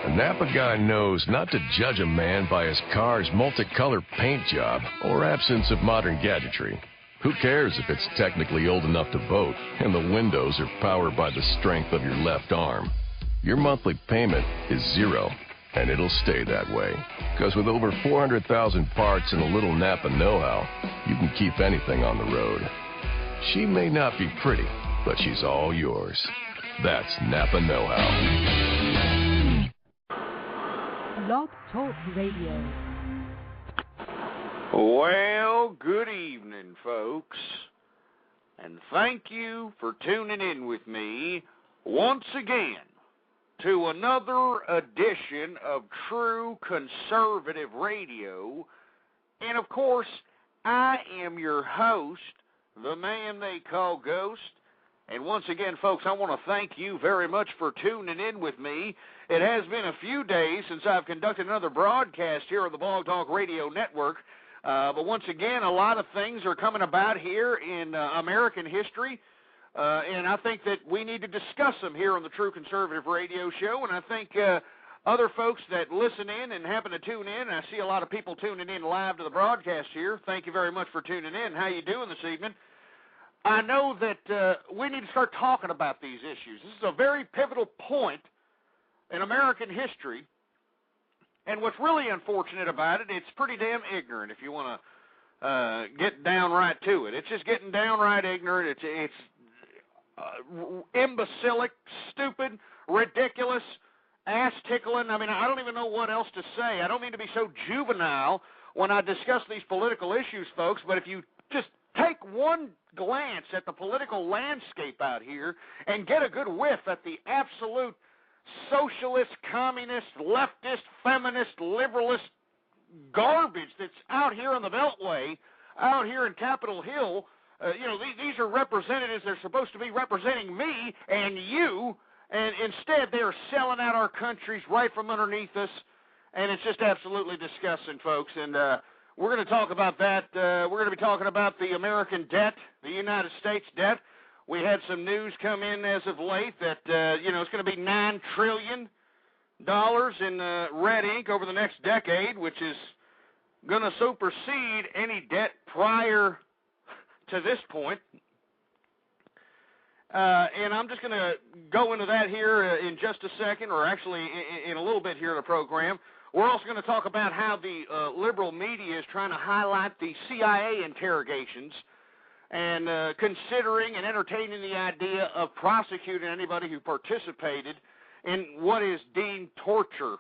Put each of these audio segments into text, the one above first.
A Napa guy knows not to judge a man by his car's multicolored paint job or absence of modern gadgetry. Who cares if it's technically old enough to vote and the windows are powered by the strength of your left arm? Your monthly payment is zero, and it'll stay that way. Because with over 400,000 parts and a little Napa know-how, you can keep anything on the road. She may not be pretty, but she's all yours. That's Napa know-how. Blog Talk Radio. Well, good evening, folks, and thank you for tuning in with me once again to another edition of True Conservative Radio. And, of course, I am your host, the man they call Ghost. And once again, folks, I want to thank you very much for tuning in with me. It has been a few days since I've conducted another broadcast here on the Blog Talk Radio Network. But once again, a lot of things are coming about here in American history. And I think that we need to discuss them here on the True Conservative Radio Show. And I think other folks that listen in and happen to tune in, and I see a lot of people tuning in live to the broadcast here. Thank you very much for tuning in. How you doing this evening? I know that we need to start talking about these issues. This is a very pivotal point in American history, and what's really unfortunate about it, it's pretty damn ignorant if you want to get downright to it. It's just getting downright ignorant. It's imbecilic, stupid, ridiculous, ass-tickling. I mean, I don't even know what else to say. I don't mean to be so juvenile when I discuss these political issues, folks, but if you just take one glance at the political landscape out here and get a good whiff at the absolute socialist, communist, leftist, feminist, liberalist garbage that's out here on the Beltway, out here in Capitol Hill, these are representatives that are supposed to be representing me and you, and instead they're selling out our countries right from underneath us, and it's just absolutely disgusting, folks. And we're going to talk about that. We're going to be talking about the American debt, the United States debt. We had some news come in as of late that, it's going to be $9 trillion in red ink over the next decade, which is going to supersede any debt prior to this point. And I'm just going to go into that here in just a second, or actually in a little bit here in the program. We're also going to talk about how the liberal media is trying to highlight the CIA interrogations and considering and entertaining the idea of prosecuting anybody who participated in what is deemed torture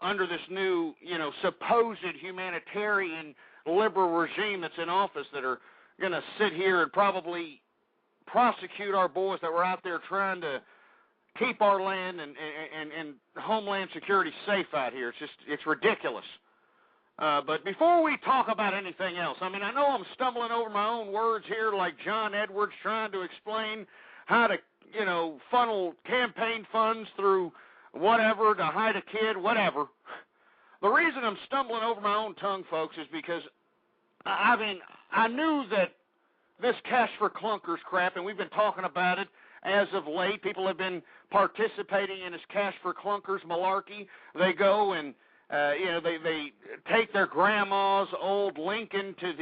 under this new, supposed humanitarian liberal regime that's in office, that are going to sit here and probably prosecute our boys that were out there trying to keep our land and homeland security safe out here. It's ridiculous. But before we talk about anything else, I mean, I know I'm stumbling over my own words here like John Edwards trying to explain how to, funnel campaign funds through whatever to hide a kid, whatever. The reason I'm stumbling over my own tongue, folks, is because, I knew that this cash for clunkers crap, and we've been talking about it as of late. People have been participating in this cash for clunkers malarkey. They go and, they take their grandma's old Lincoln to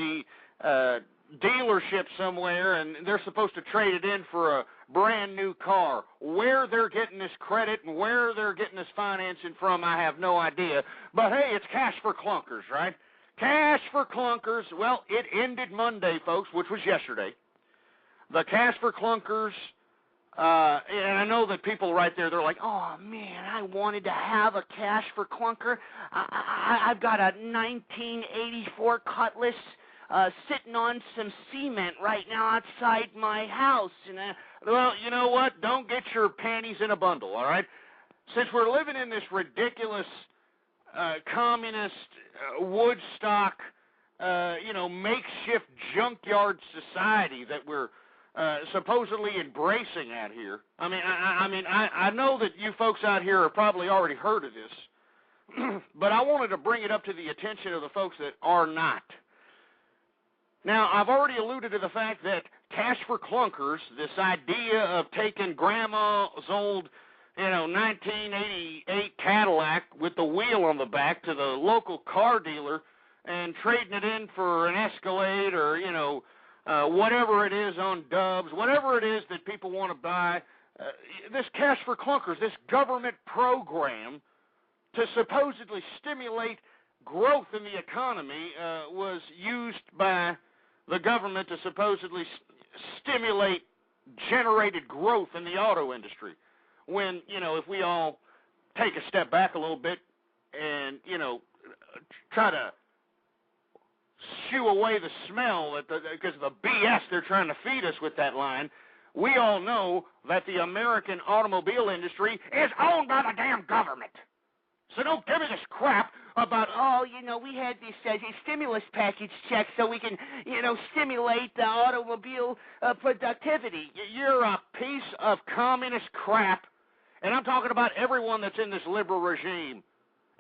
the dealership somewhere, and they're supposed to trade it in for a brand new car. Where they're getting this credit and where they're getting this financing from, I have no idea. But, hey, it's cash for clunkers, right? Cash for clunkers. Well, it ended Monday, folks, which was yesterday. The cash for clunkers, and I know that people right there, they're like, oh, man, I wanted to have a cash for clunker. I've got a 1984 Cutlass sitting on some cement right now outside my house. And well, you know what? Don't get your panties in a bundle, all right? Since we're living in this ridiculous communist Woodstock, makeshift junkyard society that we're supposedly embracing out here. I know that you folks out here have probably already heard of this, but I wanted to bring it up to the attention of the folks that are not. Now, I've already alluded to the fact that cash for clunkers, this idea of taking grandma's old 1988 Cadillac with the wheel on the back to the local car dealer and trading it in for an Escalade or, whatever it is on Dubs, whatever it is that people want to buy, this Cash for Clunkers, this government program to supposedly stimulate growth in the economy was used by the government to supposedly stimulate generated growth in the auto industry. When, if we all take a step back a little bit and, try to shoo away the smell because of the BS they're trying to feed us with that line, we all know that the American automobile industry is owned by the damn government. So don't give me this crap about, we had this stimulus package check so we can, stimulate the automobile productivity. You're a piece of communist crap, and I'm talking about everyone that's in this liberal regime.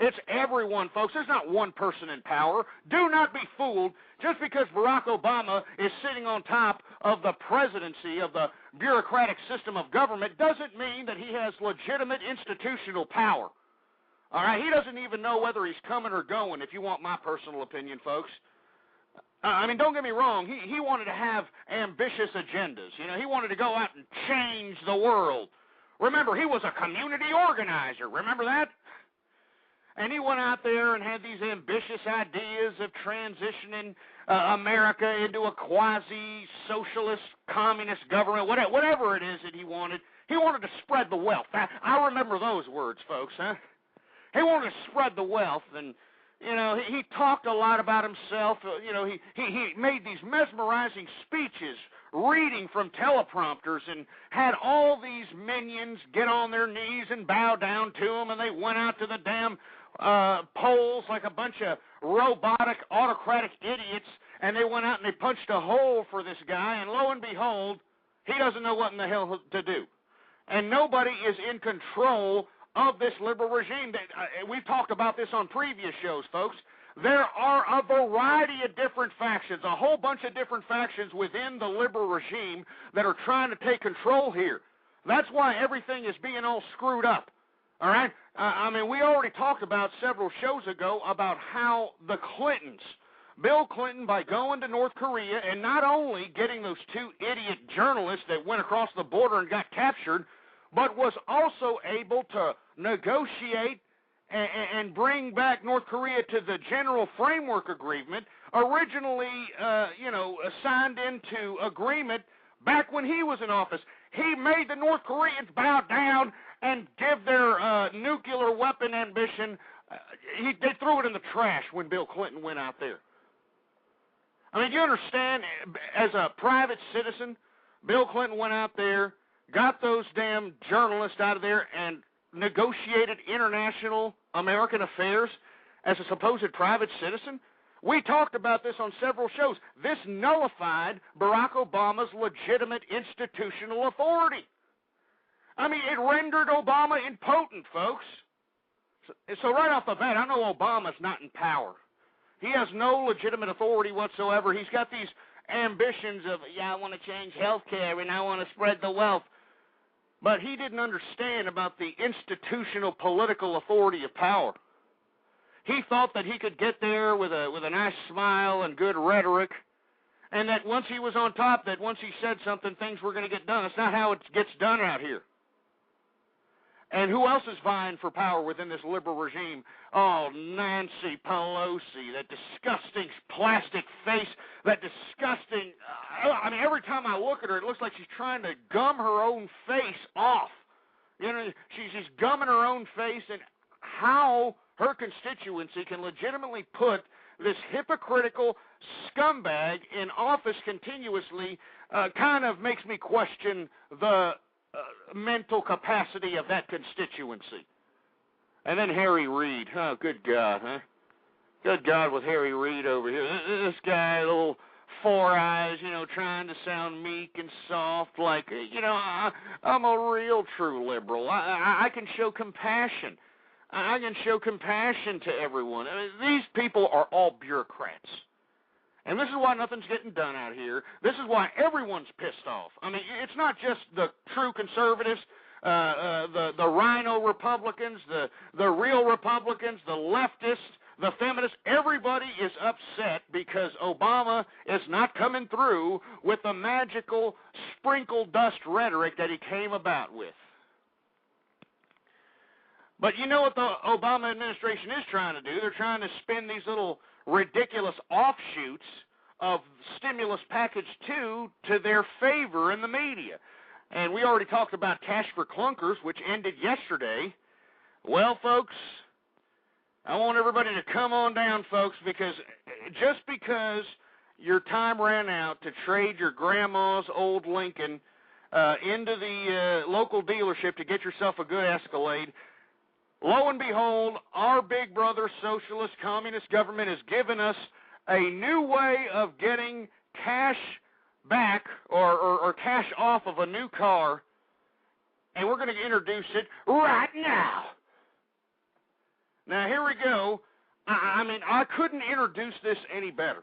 It's everyone, folks. There's not one person in power. Do not be fooled. Just because Barack Obama is sitting on top of the presidency of the bureaucratic system of government doesn't mean that he has legitimate institutional power. All right, he doesn't even know whether he's coming or going, if you want my personal opinion, folks. Don't get me wrong. He wanted to have ambitious agendas. He wanted to go out and change the world. Remember, he was a community organizer. Remember that? And he went out there and had these ambitious ideas of transitioning America into a quasi-socialist, communist government, whatever it is that he wanted. He wanted to spread the wealth. I remember those words, folks, huh? He wanted to spread the wealth, and, he talked a lot about himself. He made these mesmerizing speeches, reading from teleprompters, and had all these minions get on their knees and bow down to him, and they went out to the damn polls like a bunch of robotic, autocratic idiots, and they went out and they punched a hole for this guy, and lo and behold, he doesn't know what in the hell to do. And nobody is in control of this liberal regime. We've talked about this on previous shows, folks. There are a variety of different factions, a whole bunch of different factions within the liberal regime that are trying to take control here. That's why everything is being all screwed up. All right? We already talked about several shows ago about how the Clintons, Bill Clinton, by going to North Korea and not only getting those two idiot journalists that went across the border and got captured, but was also able to negotiate and bring back North Korea to the General Framework Agreement, originally, signed into agreement back when he was in office. He made the North Koreans bow down and give their nuclear weapon ambition. They threw it in the trash when Bill Clinton went out there. You understand, as a private citizen, Bill Clinton went out there, got those damn journalists out of there, and negotiated international American affairs as a supposed private citizen. We talked about this on several shows. This nullified Barack Obama's legitimate institutional authority. It rendered Obama impotent, folks. So right off the bat, I know Obama's not in power. He has no legitimate authority whatsoever. He's got these ambitions of, I want to change health care and I want to spread the wealth. But he didn't understand about the institutional political authority of power. He thought that he could get there with a nice smile and good rhetoric, and that once he was on top, that once he said something, things were going to get done. That's not how it gets done out here. And who else is vying for power within this liberal regime? Oh, Nancy Pelosi, that disgusting plastic face, that disgusting... every time I look at her, it looks like she's trying to gum her own face off. She's gumming her own face, and how her constituency can legitimately put this hypocritical scumbag in office continuously kind of makes me question the mental capacity of that constituency. And then Harry Reid. Oh, good God, huh? Good God with Harry Reid over here. This guy, little four eyes, trying to sound meek and soft, like, I'm a real true liberal. I can show compassion. I can show compassion to everyone. These people are all bureaucrats. And this is why nothing's getting done out here. This is why everyone's pissed off. It's not just the true conservatives. the rhino Republicans, the real Republicans, the leftists, the feminists. Everybody is upset because Obama is not coming through with the magical sprinkle dust rhetoric that he came about with. But you know what the Obama administration is trying to do? They're trying to spin these little ridiculous offshoots of stimulus package 2 to their favor in the media. And we already talked about cash for clunkers, which ended yesterday. Well, folks, I want everybody to come on down, folks, because just because your time ran out to trade your grandma's old Lincoln into the local dealership to get yourself a good Escalade, lo and behold, our big brother socialist communist government has given us a new way of getting cash back or cash off of a new car, and we're going to introduce it right now. Now, here we go. I mean, I couldn't introduce this any better.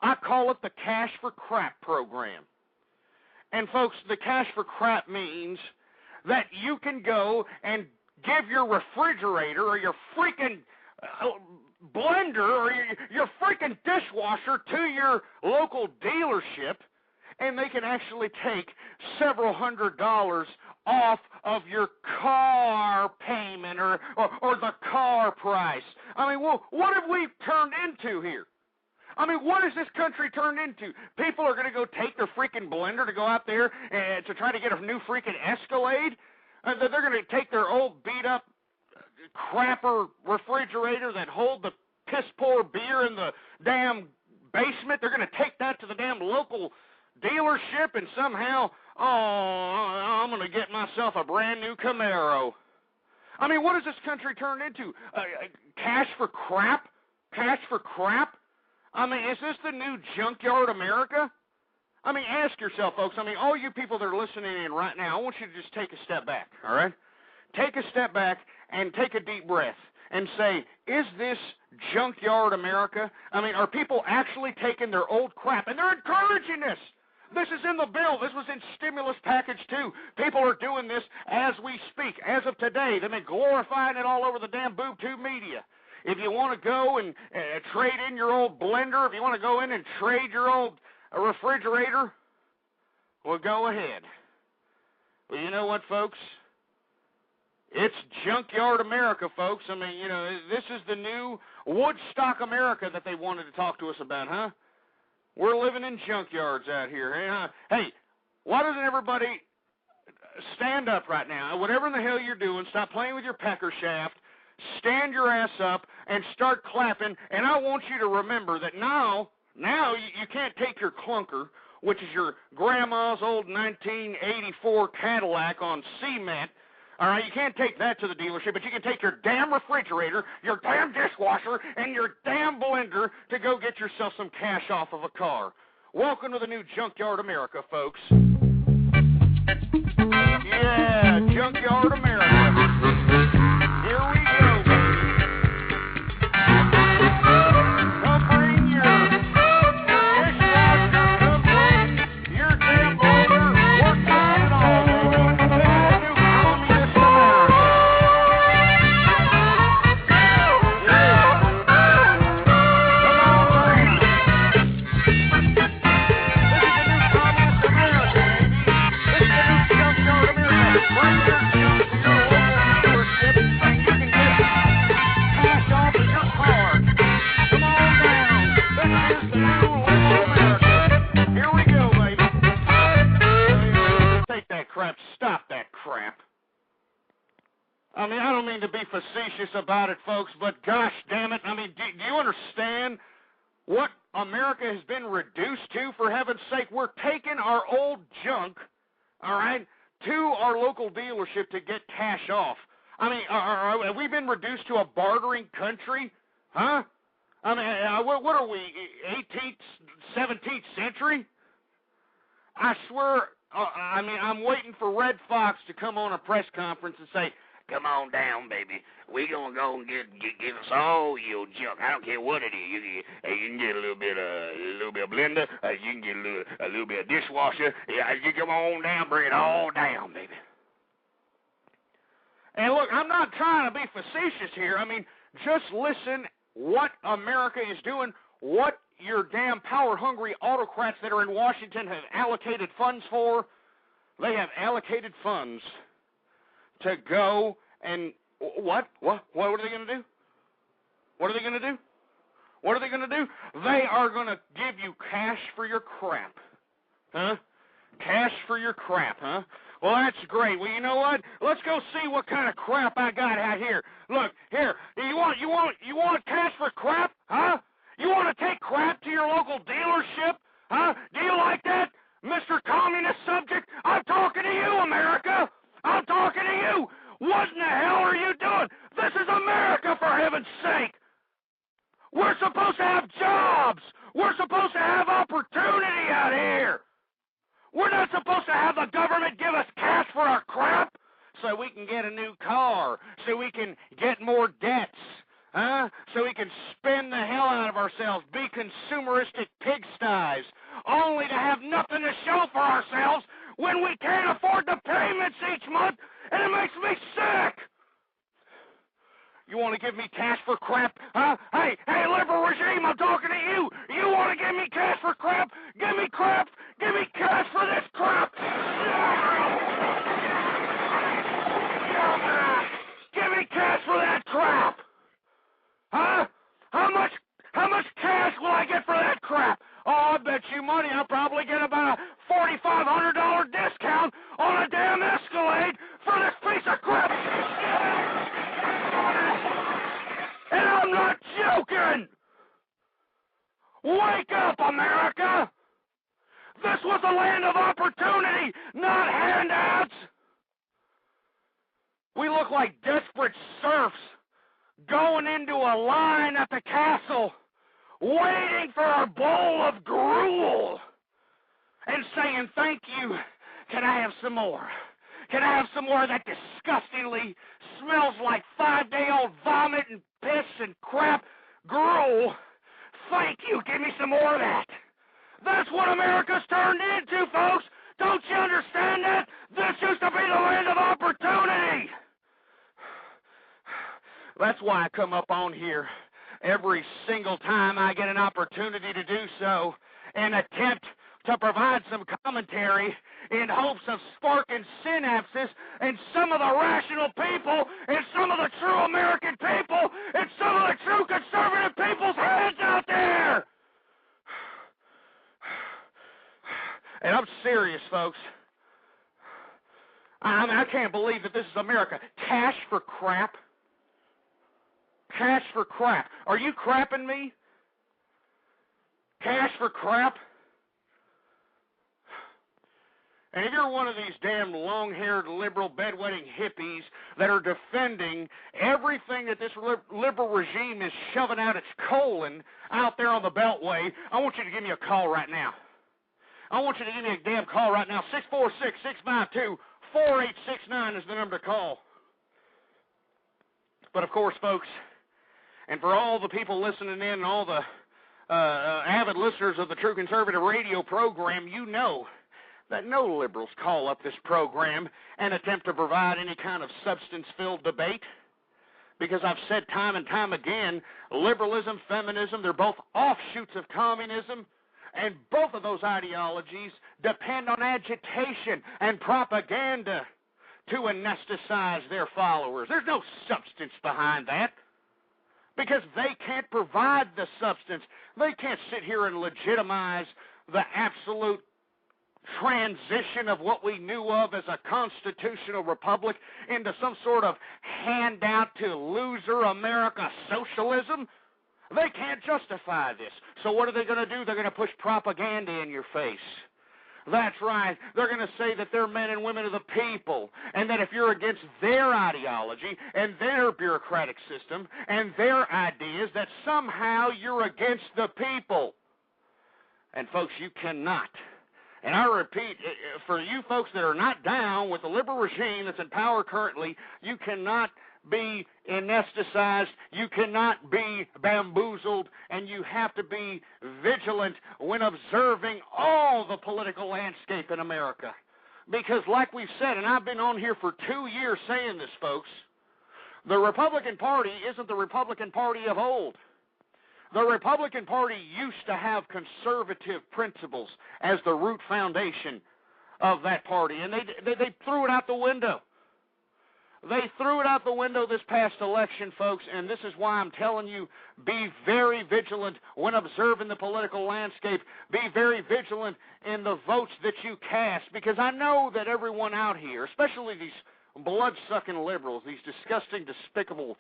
I call it the Cash for Crap program. And, folks, the Cash for Crap means that you can go and give your refrigerator or your freaking blender or your freaking dishwasher to your local dealership, and they can actually take several $100s off of your car payment or the car price. I mean, well, what have we turned into here? I mean, what has this country turned into? People are going to go take their freaking blender to go out there and to try to get a new freaking Escalade? They're going to take their old beat-up crapper refrigerator that hold the piss-poor beer in the damn basement. They're going to take that to the damn local dealership and somehow, I'm going to get myself a brand new Camaro. I mean, what has this country turned into? Cash for crap? Cash for crap? I mean, is this the new junkyard America? I mean, ask yourself, folks. I mean, all you people that are listening in right now, I want you to just take a step back, all right? Take a step back and take a deep breath and say, is this junkyard America? I mean, are people actually taking their old crap? And they're encouraging this. This is in the bill. This was in stimulus package 2. People are doing this as we speak. As of today, they've been glorifying it all over the damn boob tube media. If you want to go and trade in your old blender, if you want to go in and trade your old refrigerator, well, go ahead. Well, you know what, folks? It's junkyard America, folks. I mean, you know, this is the new Woodstock America that they wanted to talk to us about, huh? We're living in junkyards out here. Hey, why doesn't everybody stand up right now? Whatever in the hell you're doing, stop playing with your pecker shaft, stand your ass up, and start clapping. And I want you to remember that now you can't take your clunker, which is your grandma's old 1984 Cadillac on cement. All right, you can't take that to the dealership, but you can take your damn refrigerator, your damn dishwasher, and your damn blender to go get yourself some cash off of a car. Welcome to the new Junkyard America, folks. Yeah, Junkyard America. Here we go, baby. Come bring your dishwasher, come bring your damn blender. We're taking it all, baby. This is the new communist America. Stop that crap. I mean, I don't mean to be facetious about it, folks, but gosh damn it. I mean, do you understand what America has been reduced to, for heaven's sake? We're taking our old junk, all right, to our local dealership to get cash off. I mean, have we been reduced to a bartering country? Huh? I mean, what are we, 18th, 17th century? I swear, I mean, I'm waiting for Red Fox to come on a press conference and say, come on down, baby. We're going to go and give us all your junk. I don't care what it is. You can get a little bit of blender. You can get a little bit of dishwasher. Yeah, you come on down, bring it all down, baby. And look, I'm not trying to be facetious here. I mean, just listen what America is doing, what your damn power-hungry autocrats that are in Washington have allocated funds for. They have allocated funds to go and what are they going to do? What are they going to do? What are they going to do? They are going to give you cash for your crap. Huh? Cash for your crap, huh? Well, that's great. Well, you know what? Let's go see what kind of crap I got out here. Look, here. You want cash for crap? Huh? You want to take crap to your local dealership? Huh? Do you like that, Mr. Communist subject? I'm talking to you, America. I'm talking to you. What in the hell are you doing? This is America, for heaven's sake. We're supposed to have jobs. We're supposed to have opportunity out here. We're not supposed to have the government give us cash for our crap so we can get a new car, so we can get more debts, huh? So we can spend the hell out of ourselves, be consumeristic pigsties, only to have nothing to show for ourselves when we can't afford the payments each month, and it makes me sick. You want to give me cash for crap? Huh? Hey, liberal regime, I'm talking to you. You want to give me cash for crap? Give me crap. Give me cash for this crap. Give me cash for that crap. Huh? How much cash will I get for that crap? Oh, I bet you money I'll probably get about a $4,500 discount on a damn Escalade for this piece of crap. And I'm not joking! Wake up, America! This was a land of opportunity, not handouts! We look like desperate serfs going into a line at the castle, waiting for our bowl of gruel, and saying, thank you, can I have some more? Can I have some more of that disgustingly smells like 5-day-old vomit and piss and crap gruel? Thank you. Give me some more of that. That's what America's turned into, folks. Don't you understand that? This used to be the land of opportunity. That's why I come up on here every single time I get an opportunity to do so and attempt to provide some commentary in hopes of sparking synapses in some of the rational people, and some of the true American people, and some of the true conservative people's heads out there. And I'm serious, folks. I can't believe that this is America. Cash for crap. Cash for crap. Are you crapping me? Cash for crap? And if you're one of these damn long-haired liberal bedwetting hippies that are defending everything that this liberal regime is shoving out its colon out there on the Beltway, I want you to give me a call right now. I want you to give me a damn call right now. 646-652-4869 is the number to call. But, of course, folks, and for all the people listening in and all the avid listeners of the True Conservative radio program, you know that no liberals call up this program and attempt to provide any kind of substance-filled debate. Because I've said time and time again, liberalism, feminism, they're both offshoots of communism, and both of those ideologies depend on agitation and propaganda to anesthetize their followers. There's no substance behind that, because they can't provide the substance. They can't sit here and legitimize the absolute transition of what we knew of as a constitutional republic into some sort of handout to loser America socialism. They can't justify this. So what are they going to do? They're going to push propaganda in your face. That's right. They're going to say that they're men and women of the people, and that if you're against their ideology and their bureaucratic system and their ideas, that somehow you're against the people. And folks, you cannot. And I repeat, for you folks that are not down with the liberal regime that's in power currently, you cannot be anesthetized, you cannot be bamboozled, and you have to be vigilant when observing all the political landscape in America. Because like we've said, and I've been on here for 2 years saying this, folks, the Republican Party isn't the Republican Party of old. The Republican Party used to have conservative principles as the root foundation of that party, and they threw it out the window. They threw it out the window this past election, folks, and this is why I'm telling you, be very vigilant when observing the political landscape. Be very vigilant in the votes that you cast, because I know that everyone out here, especially these blood-sucking liberals, these disgusting, despicable,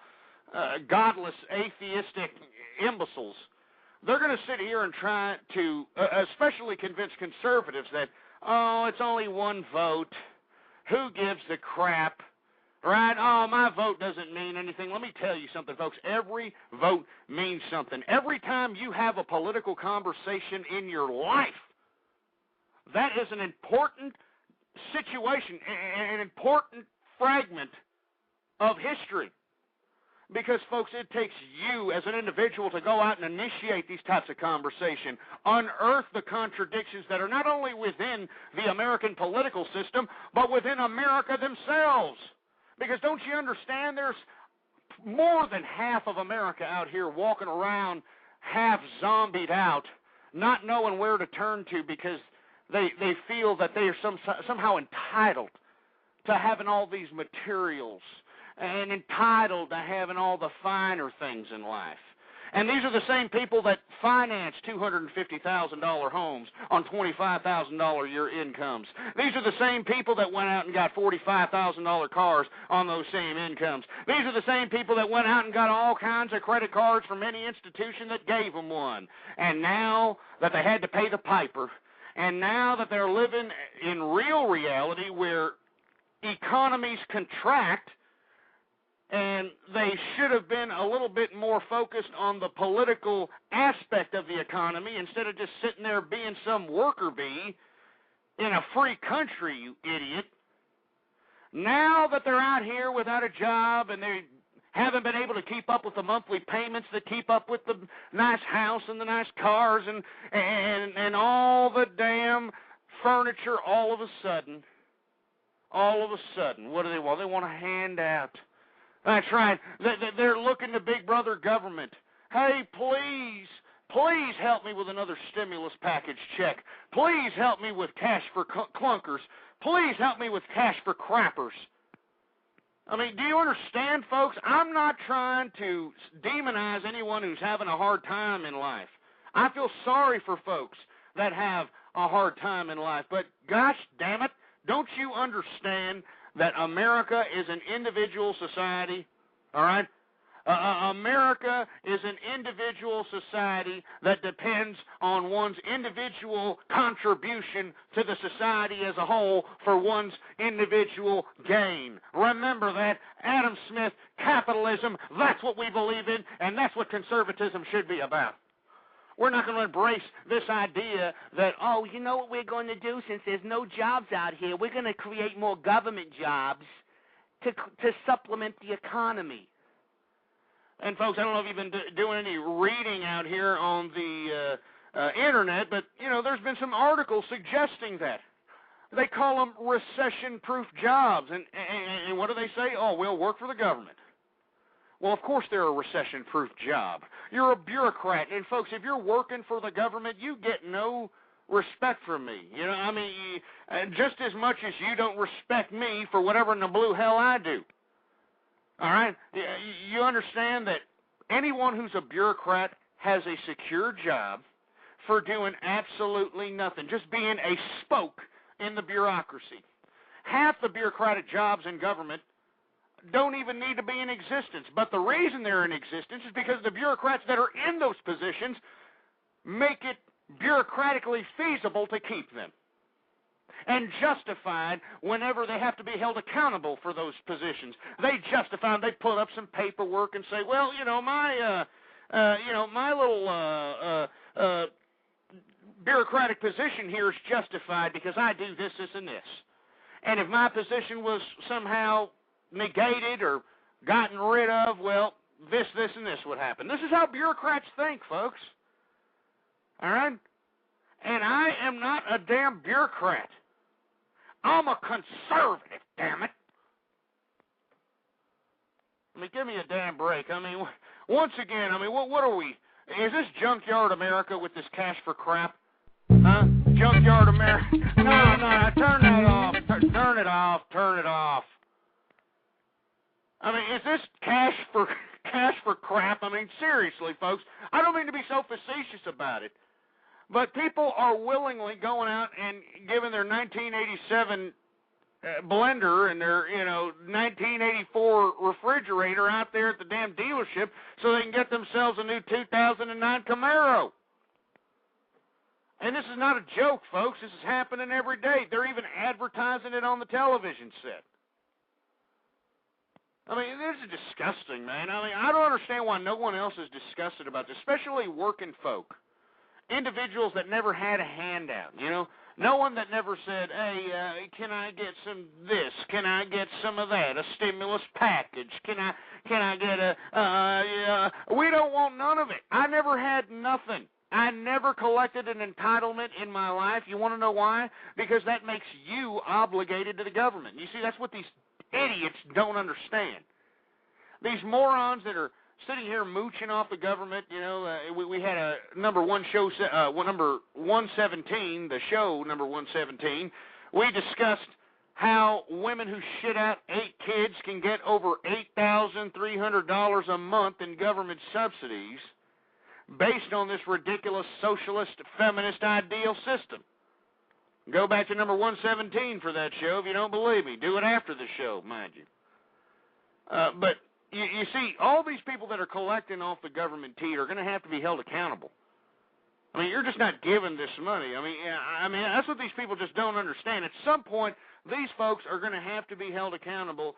godless, atheistic imbeciles, they're going to sit here and try to especially convince conservatives that, oh, it's only one vote. Who gives a crap? Right? Oh, my vote doesn't mean anything. Let me tell you something, folks. Every vote means something. Every time you have a political conversation in your life, that is an important situation, an important fragment of history. Because, folks, it takes you as an individual to go out and initiate these types of conversation, unearth the contradictions that are not only within the American political system, but within America themselves. Because don't you understand, there's more than half of America out here walking around half zombied out, not knowing where to turn to because they feel that they are somehow entitled to having all these materials and entitled to having all the finer things in life. And these are the same people that finance $250,000 homes on $25,000 a year incomes. These are the same people that went out and got $45,000 cars on those same incomes. These are the same people that went out and got all kinds of credit cards from any institution that gave them one. And now that they had to pay the piper, and now that they're living in real reality where economies contract, and they should have been a little bit more focused on the political aspect of the economy instead of just sitting there being some worker bee in a free country, you idiot. Now that they're out here without a job and they haven't been able to keep up with the monthly payments that keep up with the nice house and the nice cars and all the damn furniture, all of a sudden, what do they want? They want a handout. That's right. They're looking to Big Brother government. Hey, please help me with another stimulus package check. Please help me with cash for clunkers. Please help me with cash for crappers. I mean, do you understand, folks? I'm not trying to demonize anyone who's having a hard time in life. I feel sorry for folks that have a hard time in life. But gosh damn it, don't you understand that America is an individual society, all right? America is an individual society that depends on one's individual contribution to the society as a whole for one's individual gain. Remember that. Adam Smith, capitalism, that's what we believe in, and that's what conservatism should be about. We're not going to embrace this idea that, oh, you know what we're going to do since there's no jobs out here? We're going to create more government jobs to supplement the economy. And, folks, I don't know if you've been doing any reading out here on the Internet, but, you know, there's been some articles suggesting that. They call them recession-proof jobs. And what do they say? Oh, we'll work for the government. Well, of course they're a recession-proof job. You're a bureaucrat. And, folks, if you're working for the government, you get no respect from me. You know, I mean, just as much as you don't respect me for whatever in the blue hell I do. All right? You understand that anyone who's a bureaucrat has a secure job for doing absolutely nothing, just being a spoke in the bureaucracy. Half the bureaucratic jobs in government don't even need to be in existence. But the reason they're in existence is because the bureaucrats that are in those positions make it bureaucratically feasible to keep them and justified whenever they have to be held accountable for those positions. They justify them. They put up some paperwork and say, well, you know, my little bureaucratic position here is justified because I do this, this, and this. And if my position was somehow negated or gotten rid of, well, this, and this would happen. This is how bureaucrats think, folks. All right? And I am not a damn bureaucrat. I'm a conservative, damn it. I mean, give me a damn break. I mean, once again, I mean, what are we? Is this Junkyard America with this cash for crap? Huh? Junkyard America? No, turn that off. Turn it off. Turn it off. I mean, is this cash for crap? I mean, seriously, folks. I don't mean to be so facetious about it, but people are willingly going out and giving their 1987 blender and their 1984 refrigerator out there at the damn dealership so they can get themselves a new 2009 Camaro. And this is not a joke, folks. This is happening every day. They're even advertising it on the television set. I mean, this is disgusting, man. I mean, I don't understand why no one else is disgusted about this, especially working folk, individuals that never had a handout, No one that never said, hey, can I get some this? Can I get some of that? A stimulus package? Can I get we don't want none of it. I never had nothing. I never collected an entitlement in my life. You want to know why? Because that makes you obligated to the government. You see, that's what these idiots don't understand. These morons that are sitting here mooching off the government, we had a number 117, the show number 117. We discussed how women who shit out 8 kids can get over $8,300 a month in government subsidies based on this ridiculous socialist feminist ideal system. Go back to number 117 for that show if you don't believe me. Do it after the show, mind you. But you see, all these people that are collecting off the government teat are going to have to be held accountable. I mean, you're just not giving this money. I mean, that's what these people just don't understand. At some point, these folks are going to have to be held accountable,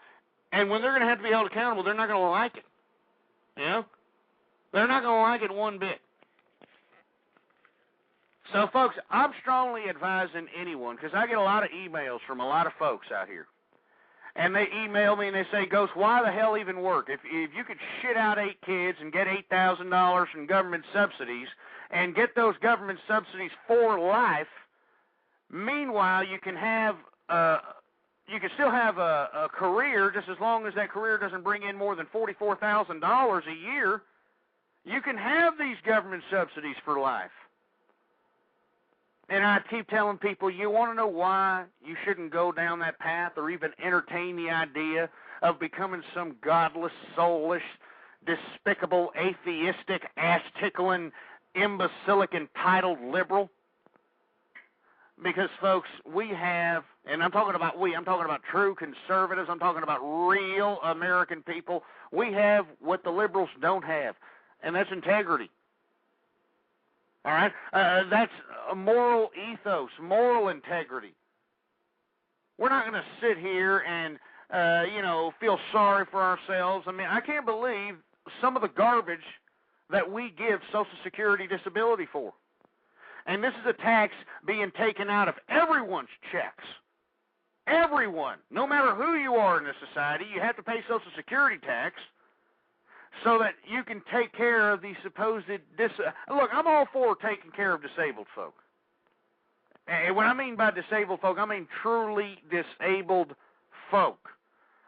and when they're going to have to be held accountable, they're not going to like it. They're not going to like it one bit. So, folks, I'm strongly advising anyone, because I get a lot of emails from a lot of folks out here. And they email me and they say, Ghost, why the hell even work? If you could shit out 8 kids and get $8,000 from government subsidies and get those government subsidies for life, meanwhile you can still have a career just as long as that career doesn't bring in more than $44,000 a year. You can have these government subsidies for life. And I keep telling people, you want to know why you shouldn't go down that path or even entertain the idea of becoming some godless, soulless, despicable, atheistic, ass-tickling, imbecilic, entitled liberal? Because, folks, we have, and I'm talking about true conservatives, I'm talking about real American people, we have what the liberals don't have, and that's integrity. All right? That's a moral ethos, moral integrity. We're not going to sit here and, feel sorry for ourselves. I mean, I can't believe some of the garbage that we give Social Security disability for. And this is a tax being taken out of everyone's checks. Everyone. No matter who you are in this society, you have to pay Social Security tax so that you can take care of the supposed Look, I'm all for taking care of disabled folk. And what I mean by disabled folk, I mean truly disabled folk.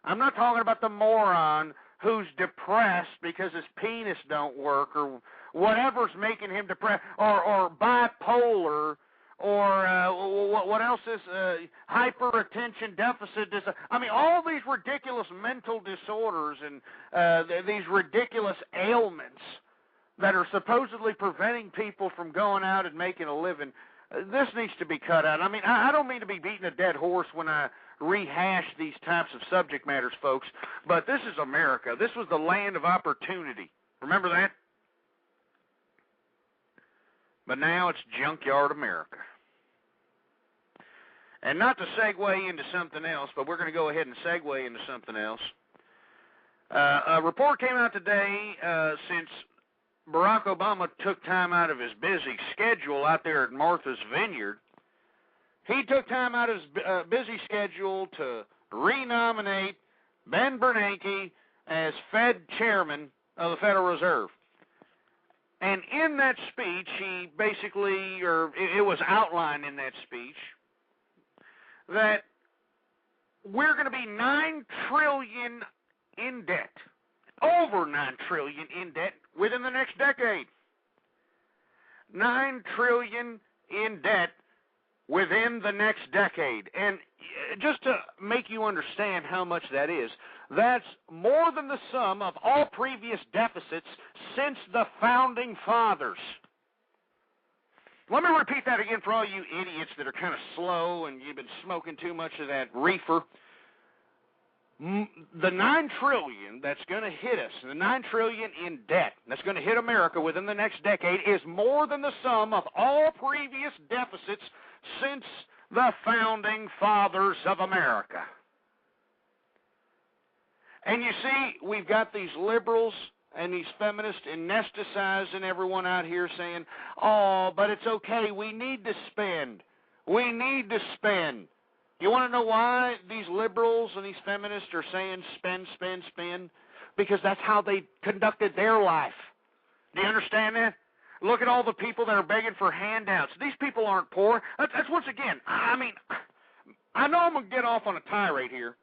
I'm not talking about the moron who's depressed because his penis don't work or whatever's making him depressed, or bipolar, or what else is hyperattention deficit disorder. I mean, all these ridiculous mental disorders and these ridiculous ailments that are supposedly preventing people from going out and making a living. This needs to be cut out. I mean, I don't mean to be beating a dead horse when I rehash these types of subject matters, folks, but this is America. This was the land of opportunity. Remember that? But now it's Junkyard America. And not to segue into something else, but we're going to go ahead and segue into something else. A report came out today since Barack Obama took time out of his busy schedule out there at Martha's Vineyard. He took time out of his busy schedule to renominate Ben Bernanke as Fed chairman of the Federal Reserve. And in that speech, he basically, or it was outlined in that speech, that we're going to be $9 trillion in debt, over $9 trillion in debt within the next decade. $9 trillion in debt within the next decade. And just to make you understand how much that is, that's more than the sum of all previous deficits since the Founding Fathers. Let me repeat that again for all you idiots that are kind of slow and you've been smoking too much of that reefer. The $9 trillion that's going to hit us, the $9 trillion in debt that's going to hit America within the next decade is more than the sum of all previous deficits since the Founding Fathers of America. And you see, we've got these liberals and these feminists anesthetizing everyone out here saying, oh, but it's okay, we need to spend. We need to spend. You want to know why these liberals and these feminists are saying spend, spend, spend? Because that's how they conducted their life. Do you understand that? Look at all the people that are begging for handouts. These people aren't poor. That's once again, I mean, I know I'm going to get off on a tirade here,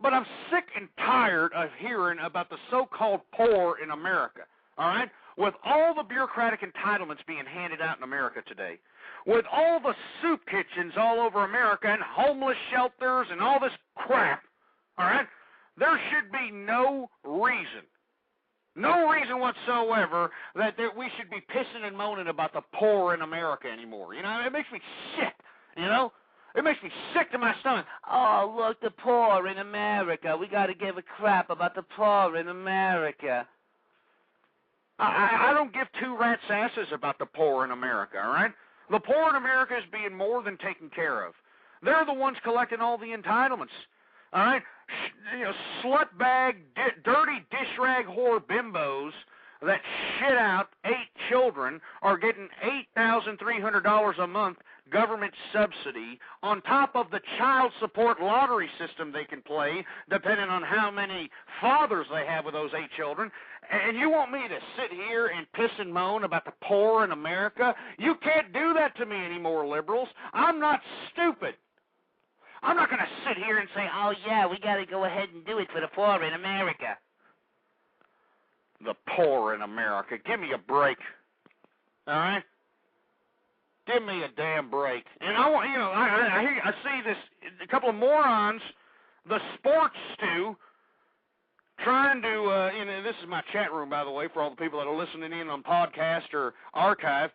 but I'm sick and tired of hearing about the so-called poor in America, all right? With all the bureaucratic entitlements being handed out in America today, with all the soup kitchens all over America and homeless shelters and all this crap, all right, there should be no reason whatsoever that we should be pissing and moaning about the poor in America anymore. You know, it makes me sick, you know? It makes me sick to my stomach. Oh, look, the poor in America. We got to give a crap about the poor in America. I don't give two rat's asses about the poor in America, all right? The poor in America is being more than taken care of. They're the ones collecting all the entitlements, all right? You know, slutbag, dirty dish rag whore bimbos that shit out 8 children are getting $8,300 a month government subsidy on top of the child support lottery system they can play, depending on how many fathers they have with those 8 children. And you want me to sit here and piss and moan about the poor in America? You can't do that to me anymore, liberals. I'm not stupid. I'm not going to sit here and say, oh, yeah, we got to go ahead and do it for the poor in America. The poor in America. Give me a break. All right? Give me a damn break. And I want, you know, I see this, a couple of morons, the sports stew, trying to, you know, this is my chat room, by the way, for all the people that are listening in on podcast or archive.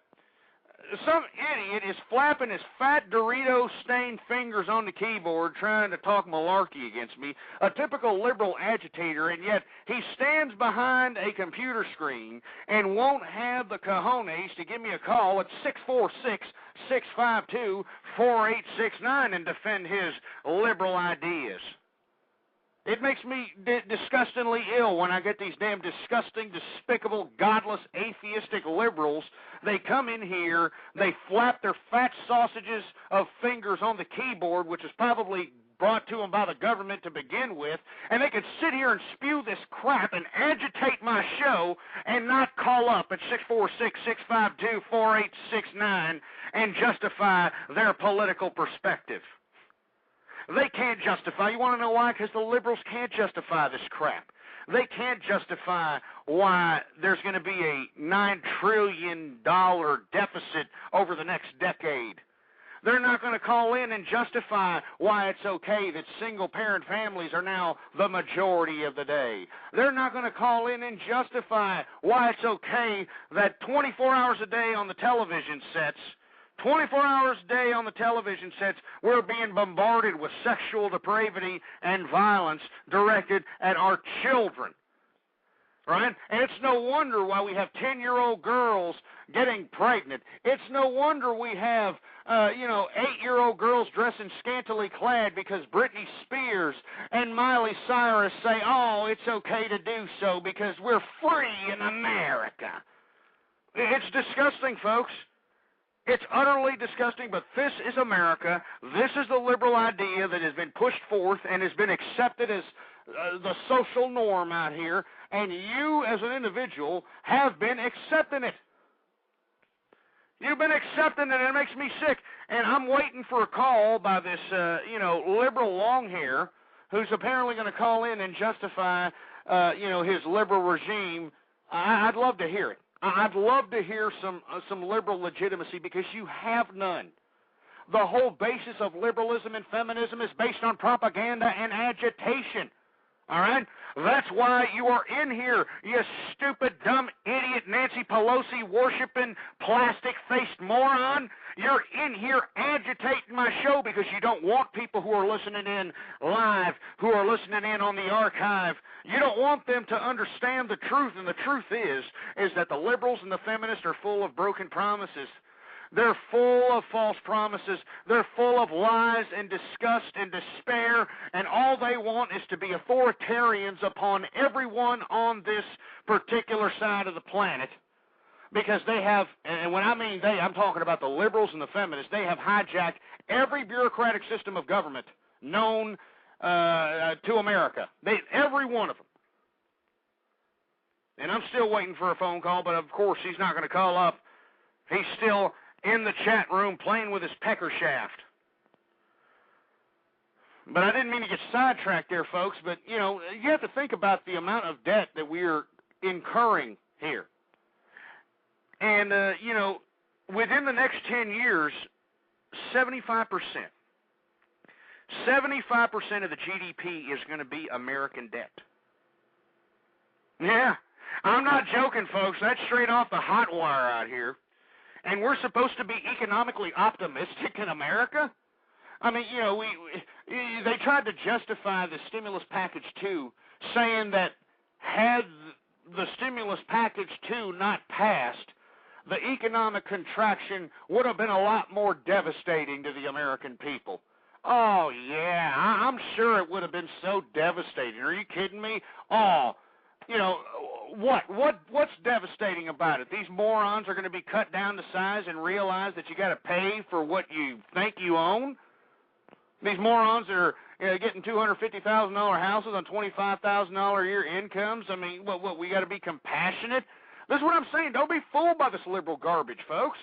Some idiot is flapping his fat Dorito-stained fingers on the keyboard trying to talk malarkey against me, a typical liberal agitator, and yet he stands behind a computer screen and won't have the cojones to give me a call at 646-652-4869 and defend his liberal ideas. It makes me disgustingly ill when I get these damn disgusting, despicable, godless, atheistic liberals. They come in here, they flap their fat sausages of fingers on the keyboard, which is probably brought to them by the government to begin with, and they can sit here and spew this crap and agitate my show and not call up at 646-652-4869 and justify their political perspective. They can't justify. You want to know why? Because the liberals can't justify this crap. They can't justify why there's going to be a $9 trillion deficit over the next decade. They're not going to call in and justify why it's okay that single-parent families are now the majority of the day. They're not going to call in and justify why it's okay that 24 hours a day on the television sets, 24 hours a day on the television sets, we're being bombarded with sexual depravity and violence directed at our children, right? And it's no wonder why we have 10-year-old girls getting pregnant. It's no wonder we have, 8-year-old girls dressing scantily clad because Britney Spears and Miley Cyrus say, oh, it's okay to do so because we're free in America. It's disgusting, folks. It's utterly disgusting, but this is America. This is the liberal idea that has been pushed forth and has been accepted as the social norm out here, and you as an individual have been accepting it. You've been accepting it, and it makes me sick. And I'm waiting for a call by this, liberal long hair who's apparently going to call in and justify, his liberal regime. I'd love to hear it. I'd love to hear some liberal legitimacy, because you have none. The whole basis of liberalism and feminism is based on propaganda and agitation. All right? That's why you are in here, you stupid, dumb, idiot, Nancy Pelosi worshiping, plastic-faced moron. You're in here agitating my show because you don't want people who are listening in live, who are listening in on the archive. You don't want them to understand the truth, and the truth is that the liberals and the feminists are full of broken promises. They're full of false promises. They're full of lies and disgust and despair, and all they want is to be authoritarians upon everyone on this particular side of the planet, because they have, and when I mean they, I'm talking about the liberals and the feminists, they have hijacked every bureaucratic system of government known to America. Every one of them. And I'm still waiting for a phone call, but of course he's not going to call up. He's still in the chat room playing with his pecker shaft. But I didn't mean to get sidetracked there, folks, but, you have to think about the amount of debt that we're incurring here. And, within the next 10 years, 75% of the GDP is going to be American debt. Yeah, I'm not joking, folks. That's straight off the hot wire out here. And we're supposed to be economically optimistic in America? I mean, they tried to justify the stimulus package 2, saying that had the stimulus package 2 not passed, the economic contraction would have been a lot more devastating to the American people. Oh, yeah, I'm sure it would have been so devastating. Are you kidding me? Oh, what's devastating about it? These morons are going to be cut down to size and realize that you got to pay for what you think you own? These morons are getting $250,000 houses on $25,000 a year incomes. I mean, what we got to be compassionate? This is what I'm saying. Don't be fooled by this liberal garbage, folks.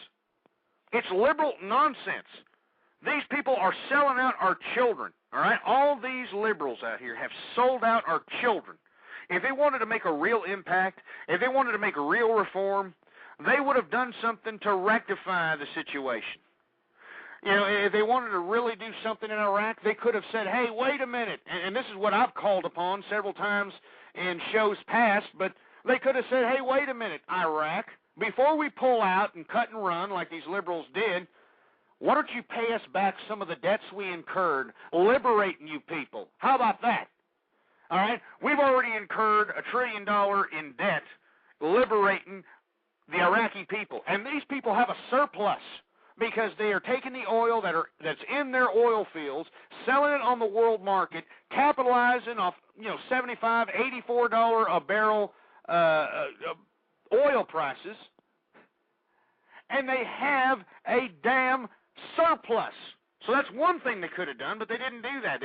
It's liberal nonsense. These people are selling out our children, all right? All these liberals out here have sold out our children. If they wanted to make a real impact, if they wanted to make a real reform, they would have done something to rectify the situation. If they wanted to really do something in Iraq, they could have said, hey, wait a minute. And this is what I've called upon several times in shows past, but they could have said, hey, wait a minute, Iraq, before we pull out and cut and run like these liberals did, why don't you pay us back some of the debts we incurred, liberating you people? How about that? All right, we've already incurred $1 trillion in debt, liberating the Iraqi people, and these people have a surplus because they are taking the oil that's in their oil fields, selling it on the world market, capitalizing off $75, $84 a barrel oil prices, and they have a damn surplus. So that's one thing they could have done, but they didn't do that.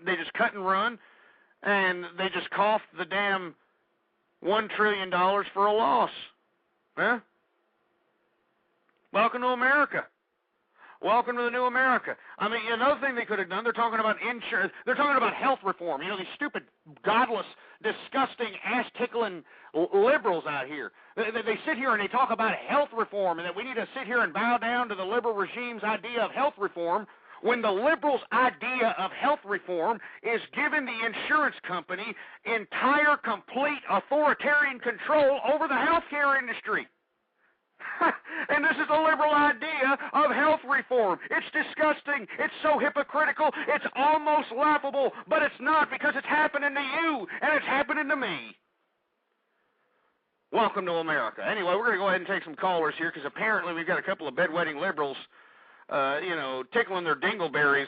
They just cut and run. And they just coughed the damn $1 trillion for a loss. Huh? Welcome to America. Welcome to the new America. I mean, another thing they could have done, they're talking about insurance. They're talking about health reform. These stupid, godless, disgusting, ass-tickling liberals out here. They sit here and they talk about health reform and that we need to sit here and bow down to the liberal regime's idea of health reform, when the liberals' idea of health reform is giving the insurance company entire, complete, authoritarian control over the healthcare industry. And this is the liberal idea of health reform. It's disgusting. It's so hypocritical. It's almost laughable, but it's not, because it's happening to you, and it's happening to me. Welcome to America. Anyway, we're going to go ahead and take some callers here, because apparently we've got a couple of bedwetting liberals tickling their dingleberries,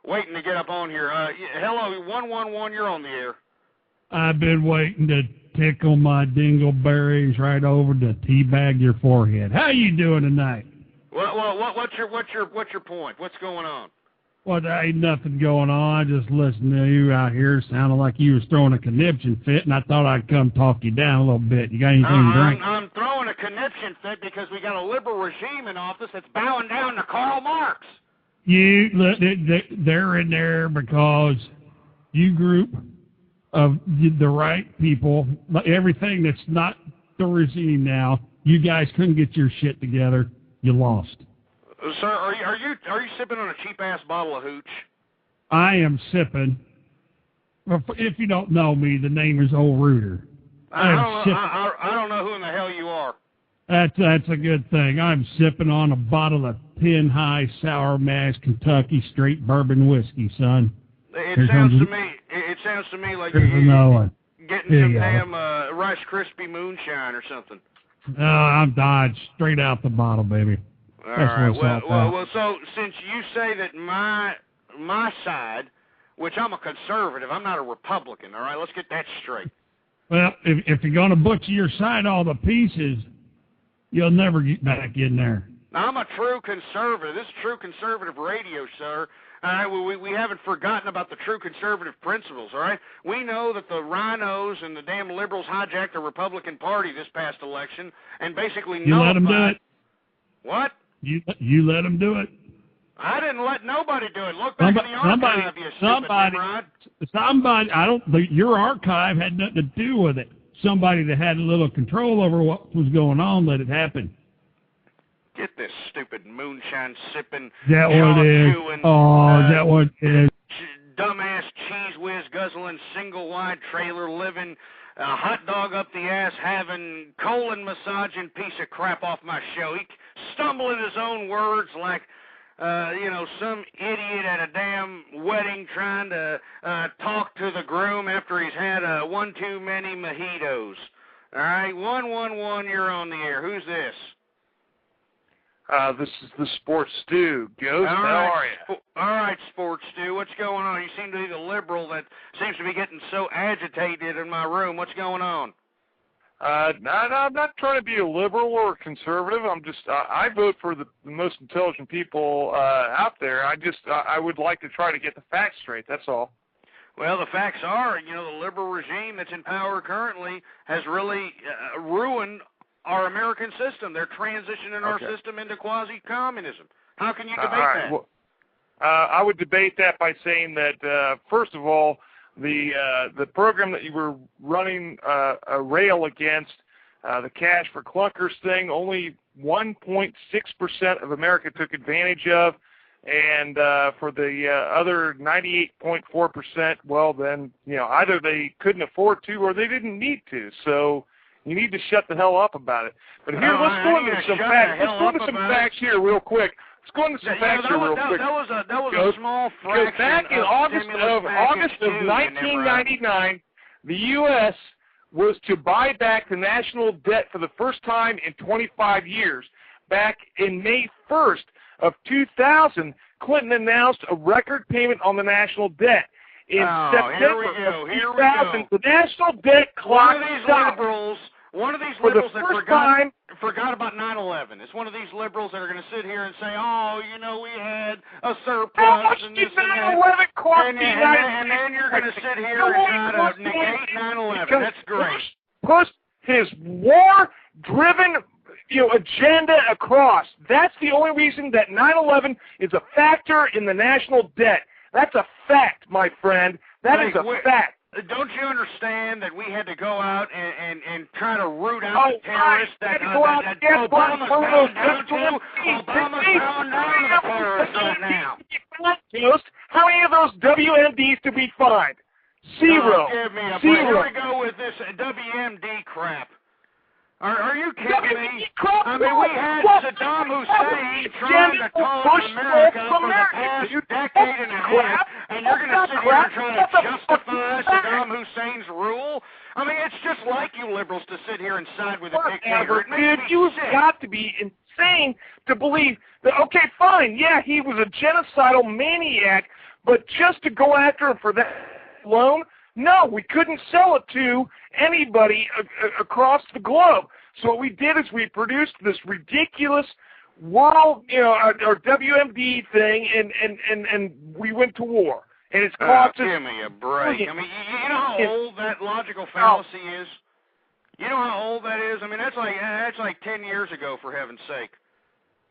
waiting to get up on here. Hello, 111, you're on the air. I've been waiting to tickle my dingleberries right over to teabag your forehead. How you doing tonight? What's your point? What's going on? Well, there ain't nothing going on. I just listened to you out here. Sounded like you was throwing a conniption fit, and I thought I'd come talk you down a little bit. You got anything to drink? I'm throwing a conniption fit because we got a liberal regime in office that's bowing down to Karl Marx. They're in there because you group of the right people, everything that's not the regime now, you guys couldn't get your shit together. You lost. Sir, are you sipping on a cheap-ass bottle of hooch? I am sipping. If you don't know me, the name is Old Rooter. I don't know who in the hell you are. That's a good thing. I'm sipping on a bottle of Pin High Sour Mash Kentucky straight bourbon whiskey, son. It sounds to me like you're getting some damn Rice Krispie moonshine or something. No, I'm dodged straight out the bottle, baby. All right. Well, so since you say that my side, which I'm a conservative, I'm not a Republican. All right, let's get that straight. Well, if you're going to butcher your side all the pieces, you'll never get back in there. Now, I'm a true conservative. This is true conservative radio, sir. All right, we haven't forgotten about the true conservative principles, all right? We know that the rhinos and the damn liberals hijacked the Republican Party this past election and basically You let them do it. What? You let them do it. I didn't let nobody do it. Look back in the archive, you stupid Nimrod. Your archive had nothing to do with it. Somebody that had a little control over what was going on let it happen. Get this stupid moonshine sipping, Is that what it is? Is that what it is? Dumbass cheese whiz guzzling, single wide trailer living, hot dog up the ass having, colon massaging piece of crap off my show. He stumbling his own words like, some idiot at a damn wedding trying to talk to the groom after he's had one too many mojitos. All right, 111, you're on the air. Who's this? This is the Sports Stew. Ghost, how are you? All right, Sports Stew, what's going on? You seem to be the liberal that seems to be getting so agitated in my room. What's going on? I'm not trying to be a liberal or a conservative. I'm just I vote for the most intelligent people out there. I would like to try to get the facts straight. That's all. Well, the facts are, the liberal regime that's in power currently has really ruined our American system. They're transitioning our system into quasi-communism. How can you debate that? Well, I would debate that by saying that, first of all, the program that you were running a rail against, the Cash for Clunkers thing, only 1.6% of America took advantage of, and for the other 98.4%, well, then, either they couldn't afford to or they didn't need to. So you need to shut the hell up about it. But here, let's go into some facts. Let's go into some facts here real quick. Let's go into some facts here real quick. That was a small fraction. Back in August of 1999, the U.S. was to buy back the national debt for the first time in 25 years. Back in May 1st of 2000, Clinton announced a record payment on the national debt. In September of 2000, the national debt clock stopped. One of these liberals that forgot about 9/11. It's one of these liberals that are going to sit here and say, we had a surplus. How much and did this 9/11 cost the United States? And then you're going to sit here and try to negate 9/11. That's great. Push his war-driven agenda across. That's the only reason that 9/11 is a factor in the national debt. That's a fact, my friend. That is a fact. Don't you understand that we had to go out and try to root out the terrorists that Obama's bound down to? Obama's bound down to the terrorists right now. How many of those WMDs to be fined? Zero. Give me a break. Here we go with this WMD crap. Are you kidding me? I mean, we had Saddam Hussein trying to call America for the past decade and a half, and you're going to sit here and try to justify Saddam Hussein's rule? I mean, it's just like you liberals to sit here and side with a dictator. Dude, you've got to be insane to believe that, okay, fine, yeah, he was a genocidal maniac, but just to go after him for that alone? No, we couldn't sell it to anybody across the globe. So what we did is we produced this ridiculous world, our WMD thing, and we went to war. And it's cost us. Give me a break. I mean, you know how old that logical fallacy is? You know how old that is? I mean, that's like 10 years ago, for heaven's sake.